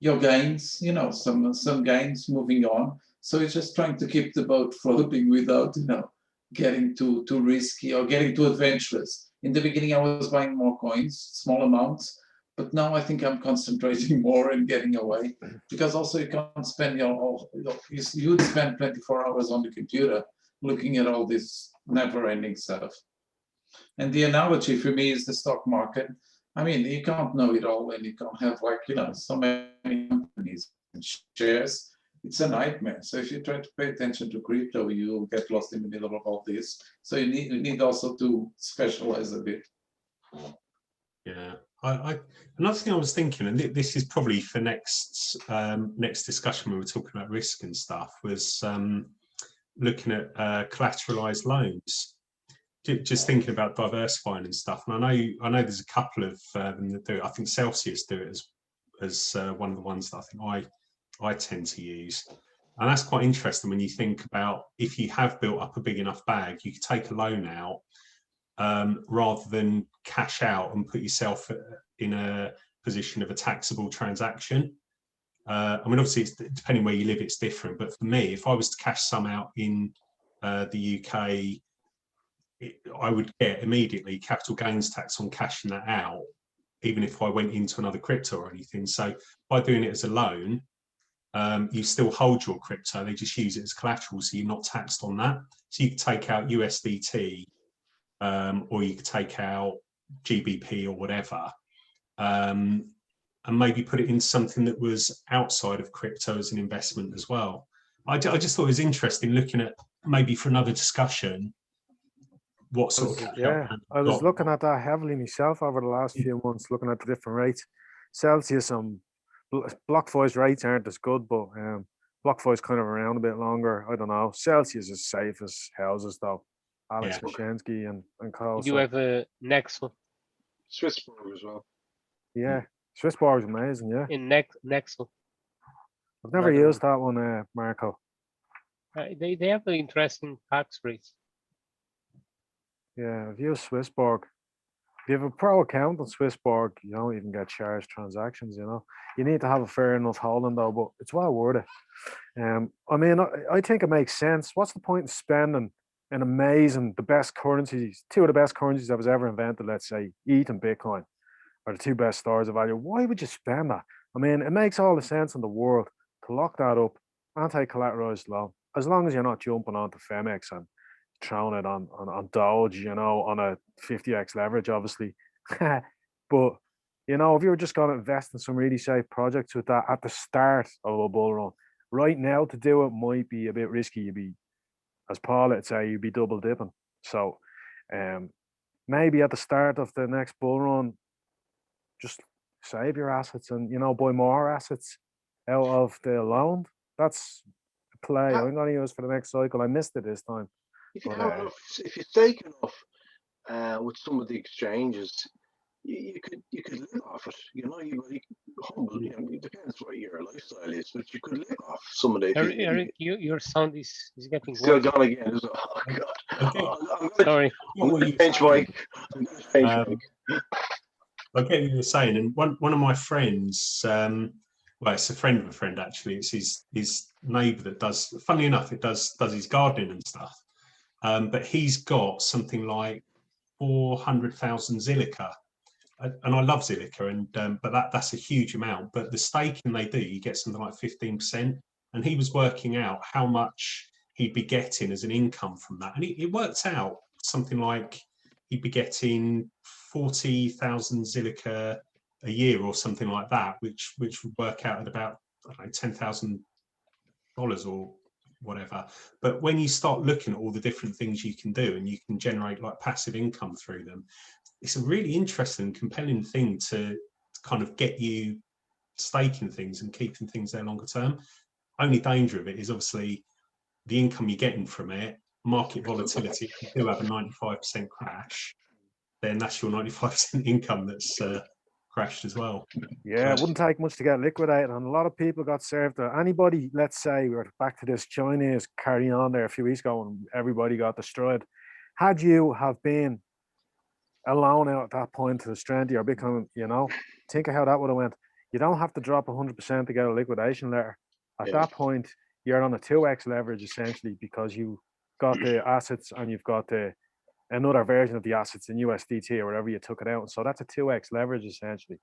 your gains, you know, some gains moving on. So it's just trying to keep the boat floating without, you know, getting too risky or getting too adventurous. In the beginning, I was buying more coins, small amounts, but now I think I'm concentrating more and getting away, because also you can't spend you would spend 24 hours on the computer looking at all this never-ending stuff. And the analogy for me is the stock market. I mean, you can't know it all, and you can't have, like, you know, so many companies and shares. It's a nightmare. So if you try to pay attention to crypto, you'll get lost in the middle of all this. So you need also to specialize a bit. Yeah, Another thing I was thinking, and this is probably for next discussion when we're talking about risk and stuff, was looking at collateralized loans. Just thinking about diversifying and stuff. And I know there's a couple of them that do it. I think Celsius do it as one of the ones that I think I tend to use. And that's quite interesting when you think about, if you have built up a big enough bag, you could take a loan out rather than cash out and put yourself in a position of a taxable transaction. I mean, obviously, it's, depending where you live, it's different. But for me, if I was to cash some out in the UK, I would get immediately capital gains tax on cashing that out, even if I went into another crypto or anything. So by doing it as a loan, you still hold your crypto, they just use it as collateral, so you're not taxed on that. So you could take out USDT, or you could take out GBP or whatever, and maybe put it in something that was outside of crypto as an investment as well. I just thought it was interesting looking at, maybe for another discussion, what sort of... Yeah, I was looking at that heavily myself over the last few months, looking at the different rates. Celsius and BlockFi's rates aren't as good, but BlockFi's kind of around a bit longer. I don't know. Celsius is safe as houses, though. Alex Mashensky and co. You have a Nexo. Swissborg as well. Yeah, Swissborg is amazing. Yeah. In Nexo. I've never used that one, Marco. They have an interesting tax rates. Yeah, I've used Swissborg. If you have a pro account on Swissborg, you don't even get charged transactions, you know. You need to have a fair enough holding though, but it's well worth it. I mean, I think it makes sense. What's the point in spending an amazing, the best currencies, two of the best currencies that was ever invented, let's say, ETH and Bitcoin, are the two best stores of value? Why would you spend that? I mean, it makes all the sense in the world to lock that up, anti-collateralized loan, as long as you're not jumping onto Femex and throwing it on Doge, you know, on a 50x leverage, obviously. But, you know, if you were just going to invest in some really safe projects with that at the start of a bull run, right now to do it might be a bit risky. You'd be, as Paul would say, you'd be double dipping. So maybe at the start of the next bull run, just save your assets and, you know, buy more assets out of the loan. That's a play I'm going to use for the next cycle. I missed it this time. If you have enough, if you take enough with some of the exchanges, you could live off it. You know, you humble. You know, it depends what your lifestyle is, but you could live off some of the. Eric, your sound is getting still worse. gone again. Oh God! Sorry. I'm going to change mic. I get what you were saying, and one of my friends, well, it's a friend of a friend actually. It's his neighbour that does. Funnily enough, it does his gardening and stuff. But he's got something like 400,000 Zilliqa, and I love Zilliqa, and but that's a huge amount. But the staking they do, you get something like 15%, and he was working out how much he'd be getting as an income from that, and it worked out something like he'd be getting 40,000 Zilliqa a year or something like that, which would work out at about, I don't know, $10,000 or whatever. But when you start looking at all the different things you can do and you can generate like passive income through them, it's a really interesting, compelling thing to kind of get you staking things and keeping things there longer term. Only danger of it is obviously the income you're getting from it, market volatility. If you do have a 95% crash, then that's your 95% income that's crashed as well. Yeah, it wouldn't take much to get liquidated, and a lot of people got served. Anybody, let's say we're back to this Chinese carry on there a few weeks ago and everybody got destroyed. Had you have been alone out at that point to the strength of your Bitcoin, you know, think of how that would have went. You don't have to drop 100% to get a liquidation letter. At that point, you're on a 2x leverage essentially, because you got the assets and you've got another version of the assets in USDT or wherever you took it out. So that's a 2x leverage essentially.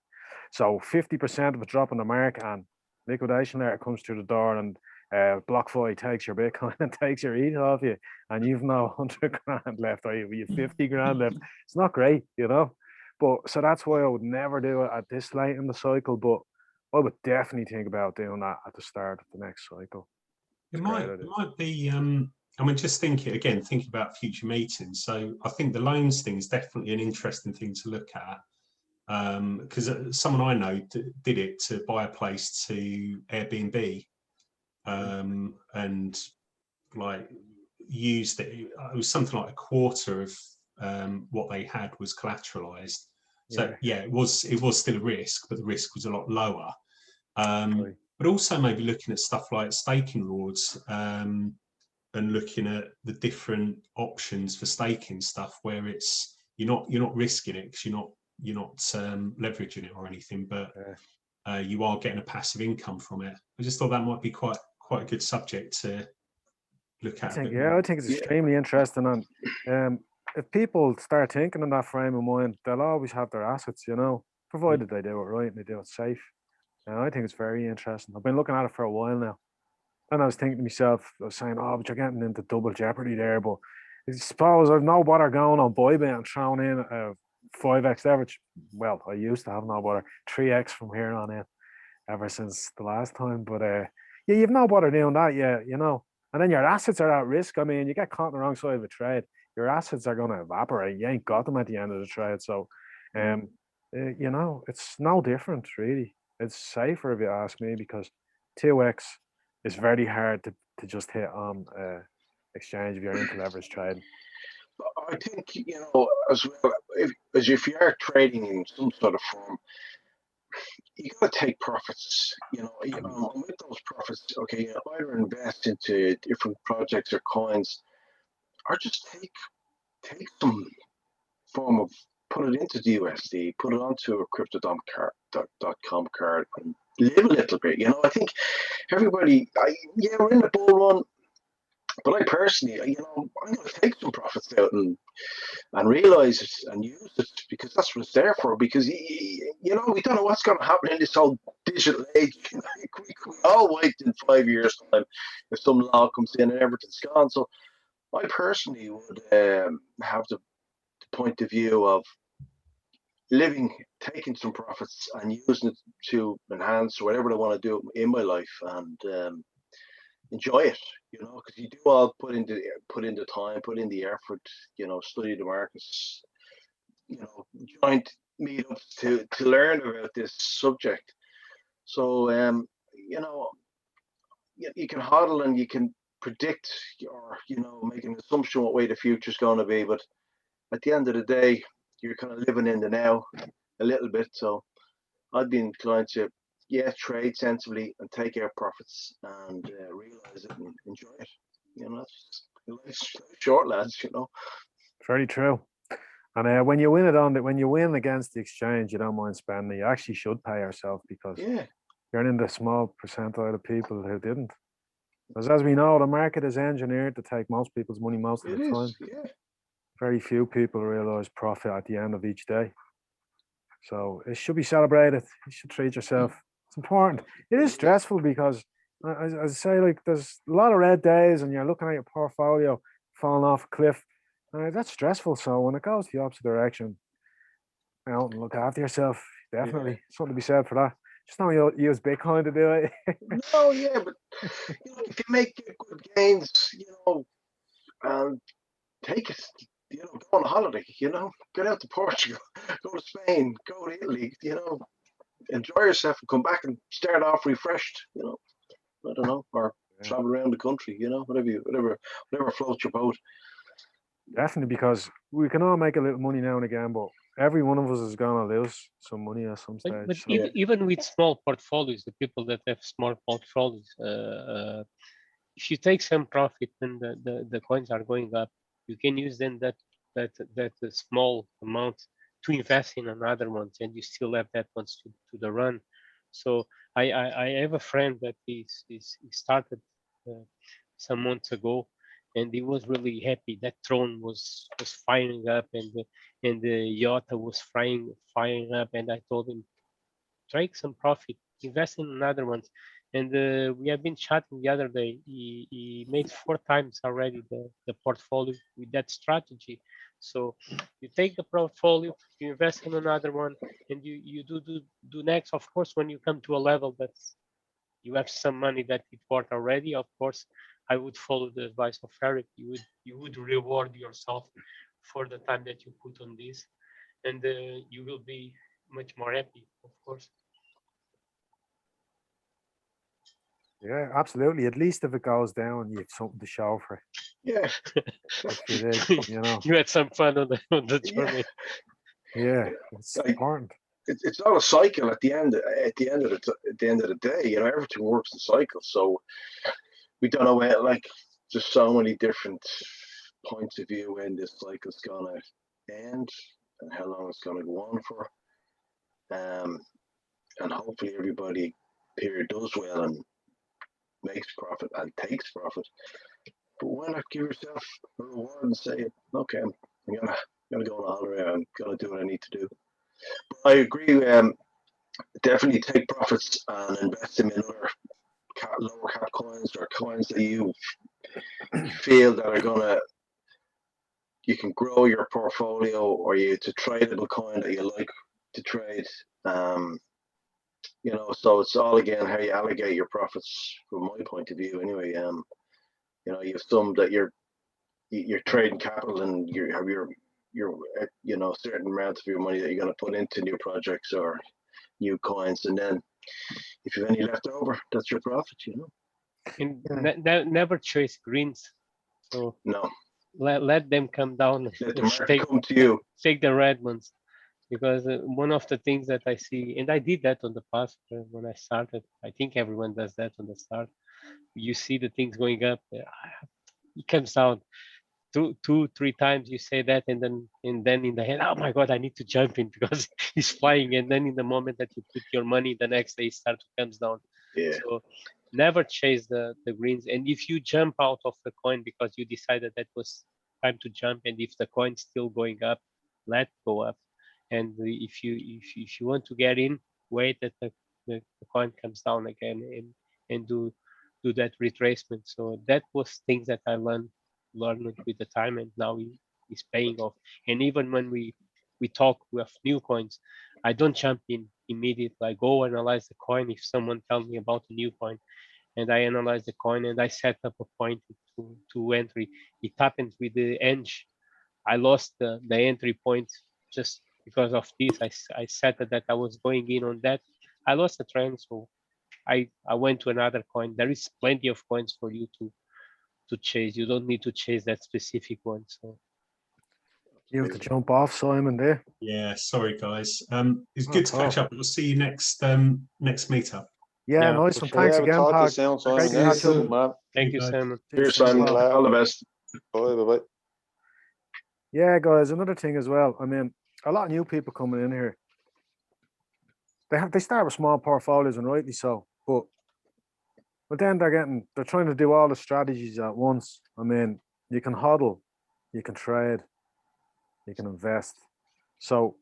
So 50% of a drop in the market and liquidation letter comes through the door, and BlockFi takes your Bitcoin and takes your ETH off you, and you've no 100 grand left, or you've 50 grand left. It's not great, you know. But so that's why I would never do it at this late in the cycle. But I would definitely think about doing that at the start of the next cycle. It might be. I mean, just thinking about future meetings. So I think the loans thing is definitely an interesting thing to look at. because someone I know did it to buy a place to Airbnb, and like used it. It was something like a quarter of what they had was collateralized. So yeah, it was still a risk, but the risk was a lot lower. But also maybe looking at stuff like staking rewards, and looking at the different options for staking stuff where it's you're not risking it because you're not leveraging it or anything, but you are getting a passive income from it. I just thought that might be quite a good subject to look at. I think it's extremely interesting, and if people start thinking in that frame of mind, they'll always have their assets, you know, provided they do it right and they do it safe. And I think it's very interesting. I've been looking at it for a while now. And I was thinking to myself, I was saying, oh, but you're getting into double jeopardy there. But I suppose I've no bother going on Bybit and throwing in a 5x leverage. Well, I used to have no bother, 3x from here on in, ever since the last time. But yeah, you've no bother doing that, yeah, you know. And then your assets are at risk. I mean, you get caught on the wrong side of a trade, your assets are going to evaporate. You ain't got them at the end of the trade. So, you know, it's no different, really. It's safer if you ask me, because 2x is very hard to just hit on exchange if you're into leverage trading. I think, you know, as well, if you are trading in some sort of form, you got to take profits. You know, and with those profits, okay, you know, either invest into different projects or coins, or just take some form of, put it into the USD, put it onto a crypto.com card, and live a little bit. You know, I think everybody, we're in the bull run, but I personally, you know, I'm going to take some profits out and realize it and use it, because that's what it's there for. Because you know, we don't know what's going to happen in this whole digital age. We all wait in 5 years' time if some law comes in and everything's gone. So I personally would have the point of view of taking some profits and using it to enhance whatever I want to do in my life, and enjoy it, you know, because you do all put in the time, put in the effort, you know, study the markets, you know, joint meetups to learn about this subject. So you know, you can hodl and you can predict, or, you know, make an assumption what way the future's going to be, but at the end of the day, you're kind of living in the now a little bit. So I'd be inclined to, trade sensibly and take out profits and realize it and enjoy it. You know, life's short, lads. You know. Very true. And when you win against the exchange, you don't mind spending. You actually should pay yourself, because you're in the small percentile of people who didn't. Because as we know, the market is engineered to take most people's money most of the time. Very few people realize profit at the end of each day. So it should be celebrated. You should treat yourself. It's important. It is stressful because, as I say, like, there's a lot of red days and you're looking at your portfolio falling off a cliff. That's stressful. So when it goes the opposite direction, you know, look after yourself. Definitely. Something to be said for that. Just don't use Bitcoin to do it. No, yeah, but you know, if you make good gains, you know, take it. You know, go on a holiday. You know, get out to Portugal, go to Spain, go to Italy. You know, enjoy yourself and come back and start off refreshed. You know, I don't know, or travel around the country. You know, whatever floats your boat. Definitely, because we can all make a little money now and again, but every one of us is going to lose some money at some stage. But even with small portfolios, the people that have small portfolios, if you take some profit when the coins are going up, you can use then that small amount to invest in another ones, and you still have that ones to the run. So I have a friend that he started some months ago, and he was really happy. That Tron was firing up, and the Iota was firing up, and I told him, take some profit, invest in another ones. And we have been chatting the other day. He made 4 times already the portfolio with that strategy. So you take the portfolio, you invest in another one, and you do next. Of course, when you come to a level that you have some money that it worked already, of course, I would follow the advice of Eric. You would reward yourself for the time that you put on this, and you will be much more happy, of course. Yeah, absolutely. At least if it goes down, you have something to show for it. Yeah. If you did, you know. You had some fun on the Yeah. journey. Yeah, it's Like, important. it's not a cycle at the end. At the end of the day, you know, everything works in cycles. So we don't know where, like, there's so many different points of view when this cycle's gonna end and how long it's gonna go on for. And hopefully everybody period does well and makes profit and takes profit. But why not give yourself a reward and say, okay, I'm gonna go on a holiday. I'm gonna do what I need to do. But I agree. Definitely take profits and invest them in other lower cap coins or coins that you feel that are gonna. You can grow your portfolio, or it's a tradable coin that you like to trade. You know, so it's all again how you allocate your profits from my point of view. Anyway, you know, you have some that you're trading capital and you have your you know, certain amounts of your money that you're going to put into new projects or new coins, and then if you have any left over, that's your profit, you know. And never chase greens. So no, let them come down. Let the market come to you. Take the red ones, because one of the things that I see, and I did that on the past when I started. I think everyone does that on the start. You see the things going up, it comes down. Two, 3 times you say that, and then in the head, oh my god, I need to jump in because he's flying, and then in the moment that you put your money, the next day start to comes down. Yeah. So never chase the greens, and if you jump out of the coin because you decided that was time to jump, and if the coin's still going up, let go up. And if you want to get in, wait that the coin comes down again, and do that retracement. So that was things that I learned with the time, and now is paying off. And even when we talk with new coins, I don't jump in immediately. I go analyze the coin. If someone tells me about a new coin, and I analyze the coin, and I set up a point to entry. It happened with the Eng. I lost the entry point just because of this. I said that I was going in on that. I lost the trend, so I went to another coin. There is plenty of coins for you to chase. You don't need to chase that specific one. So you have to jump off, Simon. There. Yeah, sorry guys. It's good to catch up. We'll see you next next meetup. Yeah, nice one. Sure. Thanks Yeah, again, talk to you Pat. soon, Simon. Great to Yeah, catch up. good, man. Thank you, Simon. Cheers, Simon. All the best. Bye, bye. Yeah, guys. Another thing as well. I mean, a lot of new people coming in here. They start with small portfolios, and rightly so. But then they're trying to do all the strategies at once. I mean, you can hodl, you can trade, you can invest. So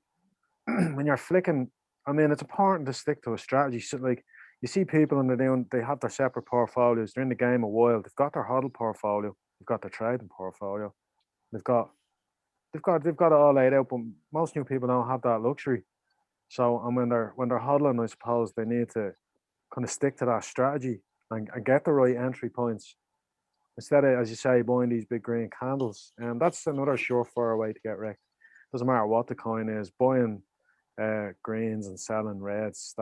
when you're flicking, I mean, it's important to stick to a strategy. So like you see people and they have their separate portfolios. They're in the game a while. They've got their hodl portfolio. They've got their trading portfolio. They've got it all laid out. But most new people don't have that luxury. So and when they're hodling, I suppose they need to kind of stick to that strategy and get the right entry points instead of, as you say, buying these big green candles. And that's another surefire way to get wrecked. Doesn't matter what the coin is, buying greens and selling reds.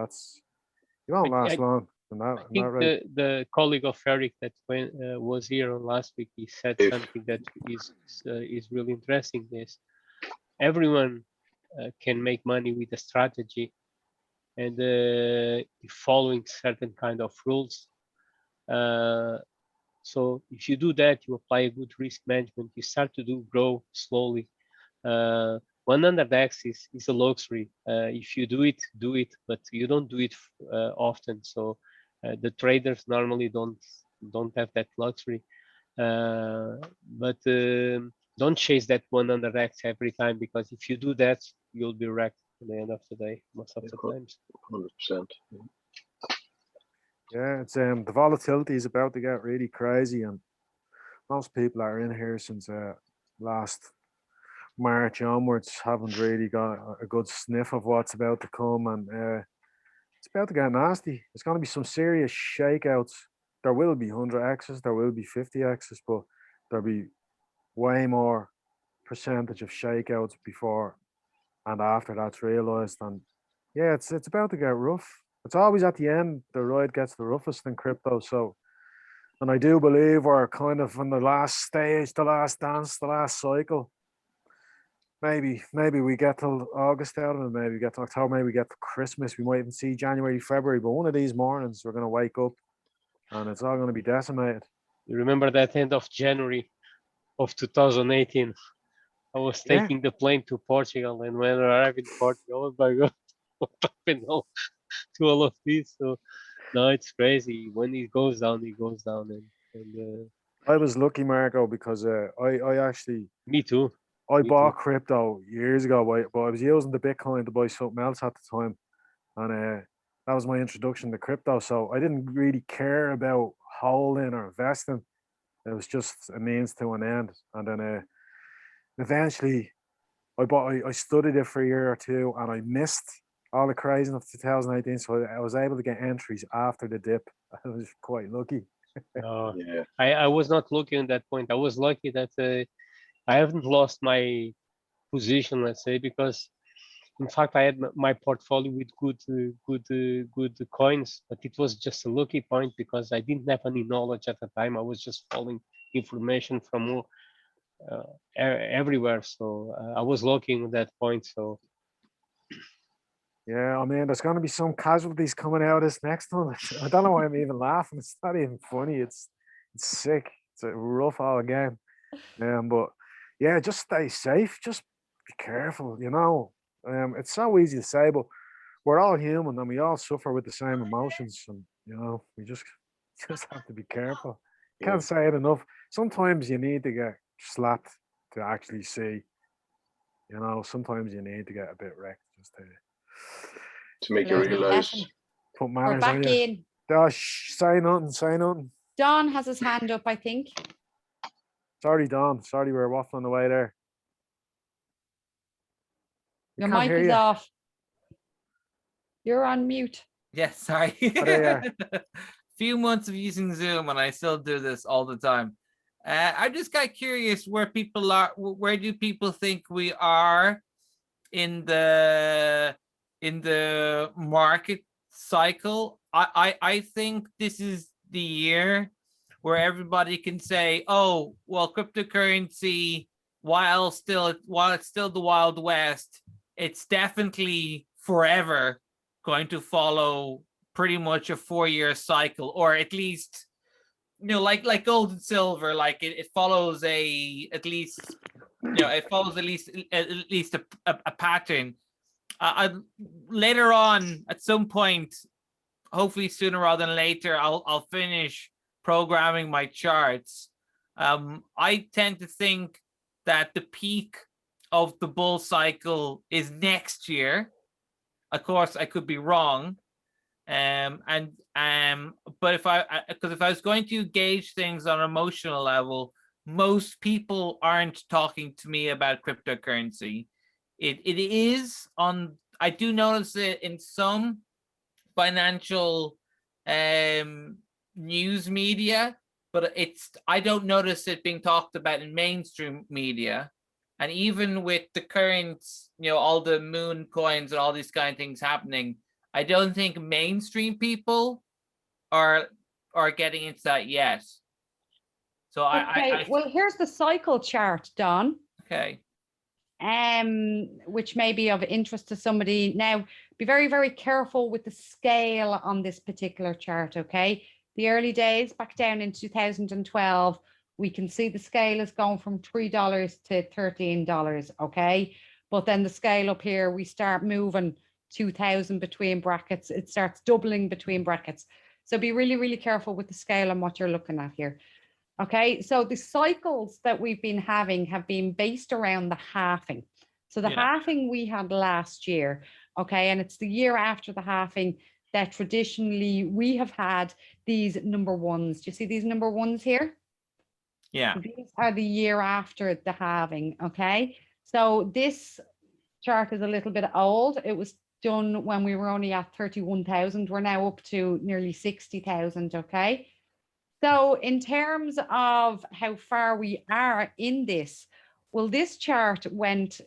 You won't last long. I think the colleague of Eric that was here last week, he said something that is really interesting. Is everyone can make money with a strategy, and following certain kind of rules. So if you do that, you apply a good risk management, you start to grow slowly. 100x is a luxury. If you do it, but you don't do it often. So the traders normally don't have that luxury. But don't chase that 100x every time, because if you do that, you'll be wrecked at the end of the day most of the times. 100%. Yeah, it's the volatility is about to get really crazy, and most people that are in here since last March onwards haven't really got a good sniff of what's about to come, and it's about to get nasty. There's going to be some serious shakeouts. There will be 100x's, there will be 50x's, but there'll be way more percentage of shakeouts before and after that's realized. And Yeah, it's about to get rough. It's always at the end the ride gets the roughest in crypto. So, and I do believe we're kind of in the last stage, the last dance, the last cycle. Maybe we get till August out of it, maybe we get to October, maybe we get to Christmas. We might even see January, February. But one of these mornings, we're going to wake up and it's all going to be decimated. You remember that end of January of 2018? I was Yeah. taking the plane to Portugal, and when I arrived in Portugal, I was like, what happened to all of this? So no, it's crazy. When it goes down, it goes down, and I was lucky, Marco, because I actually me too. I Me bought too. crypto years ago, but I was using the Bitcoin to buy something else at the time, and that was my introduction to crypto. So I didn't really care about holding or investing. It was just a means to an end, and then eventually I studied it for a year or two, and I missed all the craziness of 2018. So I was able to get entries after the dip. I was quite lucky. Yeah. I was not lucky at that point. I was lucky that I haven't lost my position, let's say, because in fact I had my portfolio with good coins, but it was just a lucky point because I didn't have any knowledge at the time. I was just following information from everywhere, so I was lucky at that point. So Yeah, I mean, there's going to be some casualties coming out of this next one. I don't know why I'm even laughing. It's not even funny. It's sick. It's a rough all game. But yeah, just stay safe. Just be careful. It's so easy to say, but we're all human and we all suffer with the same emotions. And we just just have to be careful. Can't say it enough. Sometimes you need to get slapped to actually see. Sometimes you need to get a bit wrecked just to make you Learn a realize. lesson. put We're manners on back you. in. Say nothing. Say nothing. Don has his hand up, I think. Sorry, Don. Sorry, we're waffling away there. Your Can't mic hear is you. off. You're on mute. Yes, sorry. Oh, there you are. Few months of using Zoom, and I still do this all the time. I just got curious where people are. Where do people think we are in the market cycle? I think this is the year where everybody can say, "Oh, well, cryptocurrency, while it's still the Wild West, it's definitely forever going to follow pretty much a 4-year cycle, or at least, like gold and silver, like it follows at least a pattern." Later on, at some point, hopefully sooner rather than later, I'll finish programming my charts. I tend to think that the peak of the bull cycle is next year. Of course, I could be wrong. But if I was going to gauge things on an emotional level, most people aren't talking to me about cryptocurrency. It is on. I do notice it in some financial news media, but I don't notice it being talked about in mainstream media. And even with the current, all the moon coins and all these kind of things happening, I don't think mainstream people are getting into that yet. So Okay, well, here's the cycle chart, Don. Okay. Which may be of interest to somebody. Now, be very, very careful with the scale on this particular chart, okay? The early days, back down in 2012, we can see the scale is going from $3 to $13, okay? But then the scale up here, we start moving 2,000 between brackets. It starts doubling between brackets. So be really, really careful with the scale and what you're looking at here. Okay, so the cycles that we've been having have been based around the halving. So the halving we had last year, okay, and it's the year after the halving that traditionally we have had these number ones. Do you see these number ones here? Yeah. These are the year after the halving, okay? So this chart is a little bit old. It was done when we were only at 31,000. We're now up to nearly 60,000, okay? So in terms of how far we are in this, well, this chart went,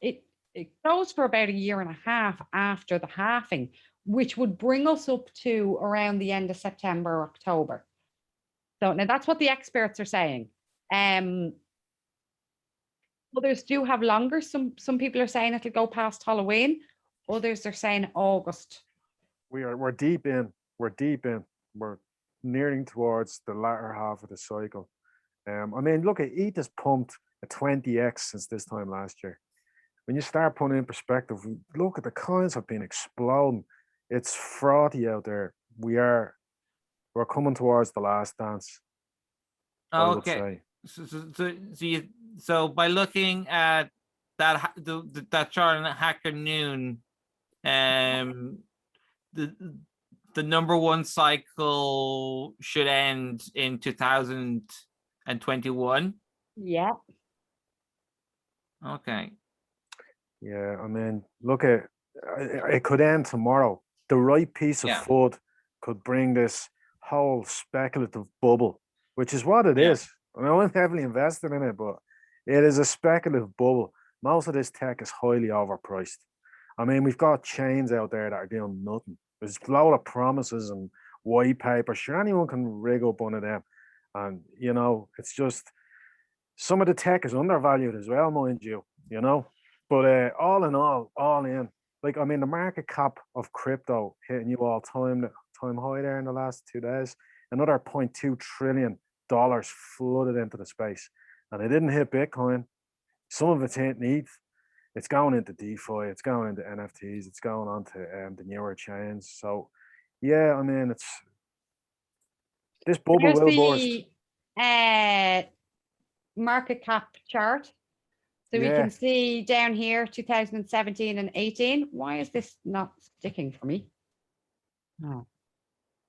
it it goes for about a year and a half after the halving, which would bring us up to around the end of September or October. So now that's what the experts are saying. Others do have longer. Some people are saying it'll go past Halloween. Others are saying August. We're deep in. We're deep in. We're nearing towards the latter half of the cycle. I mean, look at ETH has pumped a 20x since this time last year. When you start putting it in perspective, look at the coins have been exploding. It's frothy out there. We're coming towards the last dance. I would say. So by looking at that that chart on Hacker Noon, the number one cycle should end in 2021. Yeah. Okay. Yeah, I mean, look at it could end tomorrow. The right piece of food could bring this whole speculative bubble, which is what it is. I mean, I wasn't heavily invested in it, but it is a speculative bubble. Most of this tech is highly overpriced. I mean, we've got chains out there that are doing nothing. There's a lot of promises and white papers. Sure, anyone can rig up one of them. And, you know, it's just some of the tech is undervalued as well, mind you, you know. But all in all in, like, I mean, the market cap of crypto hitting new all-time high there in the last 2 days. Another $0.2 trillion flooded into the space. And it didn't hit Bitcoin. Some of it's hitting ETH. It's going into DeFi. It's going into NFTs. It's going on to the newer chains. So, yeah, I mean, it's this bubble will burst. Market cap chart. So we can see down here 2017 and 18. Why is this not sticking for me? No,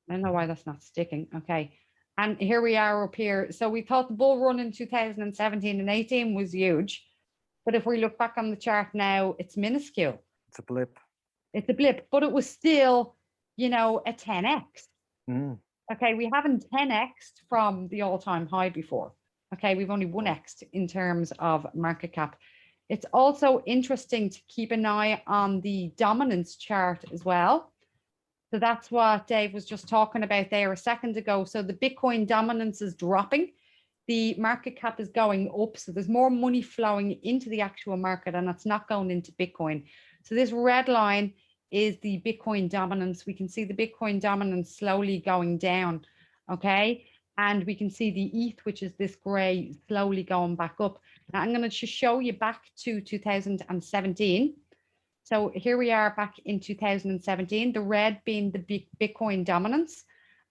I don't know why that's not sticking. Okay. And here we are up here. So we thought the bull run in 2017 and 18 was huge. But if we look back on the chart now, it's minuscule. It's a blip. It's a blip, but it was still, you know, a 10x. Okay, we haven't 10x'd from the all-time high before. Okay, we've only 1x'd in terms of market cap. It's also interesting to keep an eye on the dominance chart as well. So that's what Dave was just talking about there a second ago. So the Bitcoin dominance is dropping. The market cap is going up. So there's more money flowing into the actual market and it's not going into Bitcoin. So this red line is the Bitcoin dominance. We can see the Bitcoin dominance slowly going down. Okay. And we can see the ETH, which is this gray, slowly going back up. Now I'm going to just show you back to 2017. So here we are back in 2017, the red being the Bitcoin dominance.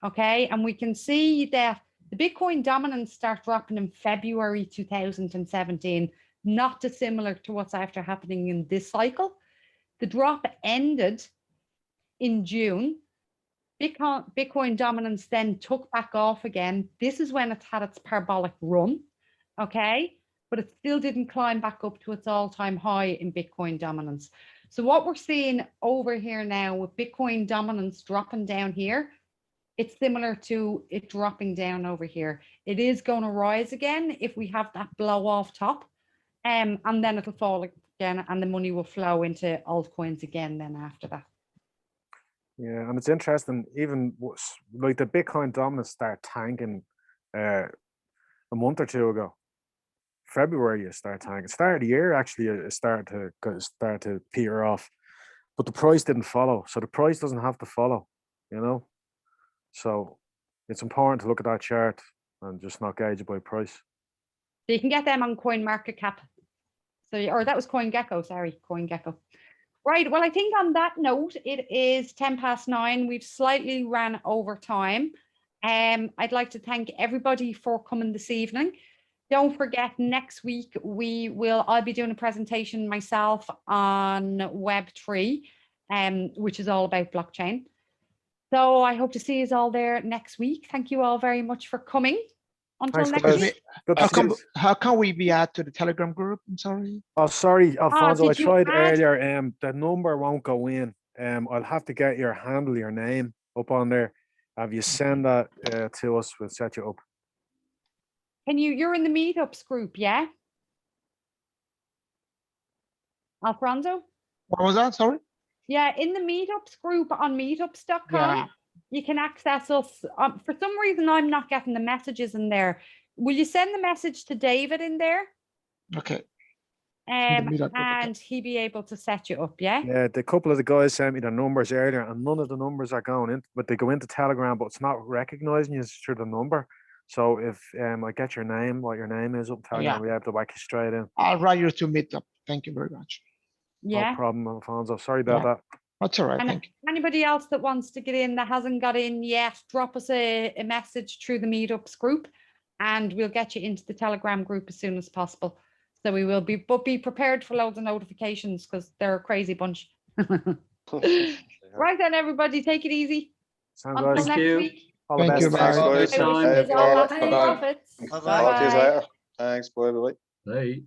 Okay. And we can see that the Bitcoin dominance started dropping in February 2017, not dissimilar to what's after happening in this cycle. The drop ended in June. Bitcoin dominance then took back off again. This is when it's had its parabolic run, okay? But it still didn't climb back up to its all-time high in Bitcoin dominance. So what we're seeing over here now with Bitcoin dominance dropping down here, it's similar to it dropping down over here. It is going to rise again if we have that blow off top, and then it'll fall again and the money will flow into altcoins again then after that. Yeah, and it's interesting, even like the Bitcoin dominance started tanking a month or two ago. February it started tanking. Start of the year actually it started to peter off, but the price didn't follow. So the price doesn't have to follow, you know. So it's important to look at that chart and just not gauge it by price. So you can get them on CoinMarketCap. So, or that was CoinGecko, sorry, CoinGecko. Right, well, I think on that note, it is 9:10. We've slightly ran over time. I'd like to thank everybody for coming this evening. Don't forget, next week, I'll be doing a presentation myself on Web3, which is all about blockchain. So I hope to see you all there next week. Thank you all very much for coming. Until next week. How can we be added to the Telegram group? I'm sorry. Oh, sorry, Alfonso. I tried earlier. The number won't go in. I'll have to get your handle, your name up on there. Have you send that to us? We'll set you up. You're in the meetups group, yeah? Alfonso? What was that? Sorry. Yeah, in the meetups group on meetups.com, Yeah. you can access us. For some reason, I'm not getting the messages in there. Will you send the message to David in there? Okay. And meetup group, okay. he be able to set you up, yeah? Yeah, the couple of the guys sent me their numbers earlier, and none of the numbers are going in. But they go into Telegram, but it's not recognizing you through the number. So if I get your name, what your name is up Telegram, Yeah. we have to whack you straight in. I'll write you to meetup. Thank you very much. Yeah. No problem, Alfonso. Sorry about Yeah. that. That's all right. And Thank you. anybody else that wants to get in that hasn't got in yet, drop us a message through the meetups group, and we'll get you into the Telegram group as soon as possible. So we will be, but be prepared for loads of notifications because they're a crazy bunch. Right then, everybody, take it easy. Sound Until guys. next week. All the Thank best. you. Thanks, Bye. guys. Good time. Wishes all Bye. lasting Bye-bye. profits. Talk to you Bye-bye. later. Thanks. Bye. Bye. Hey.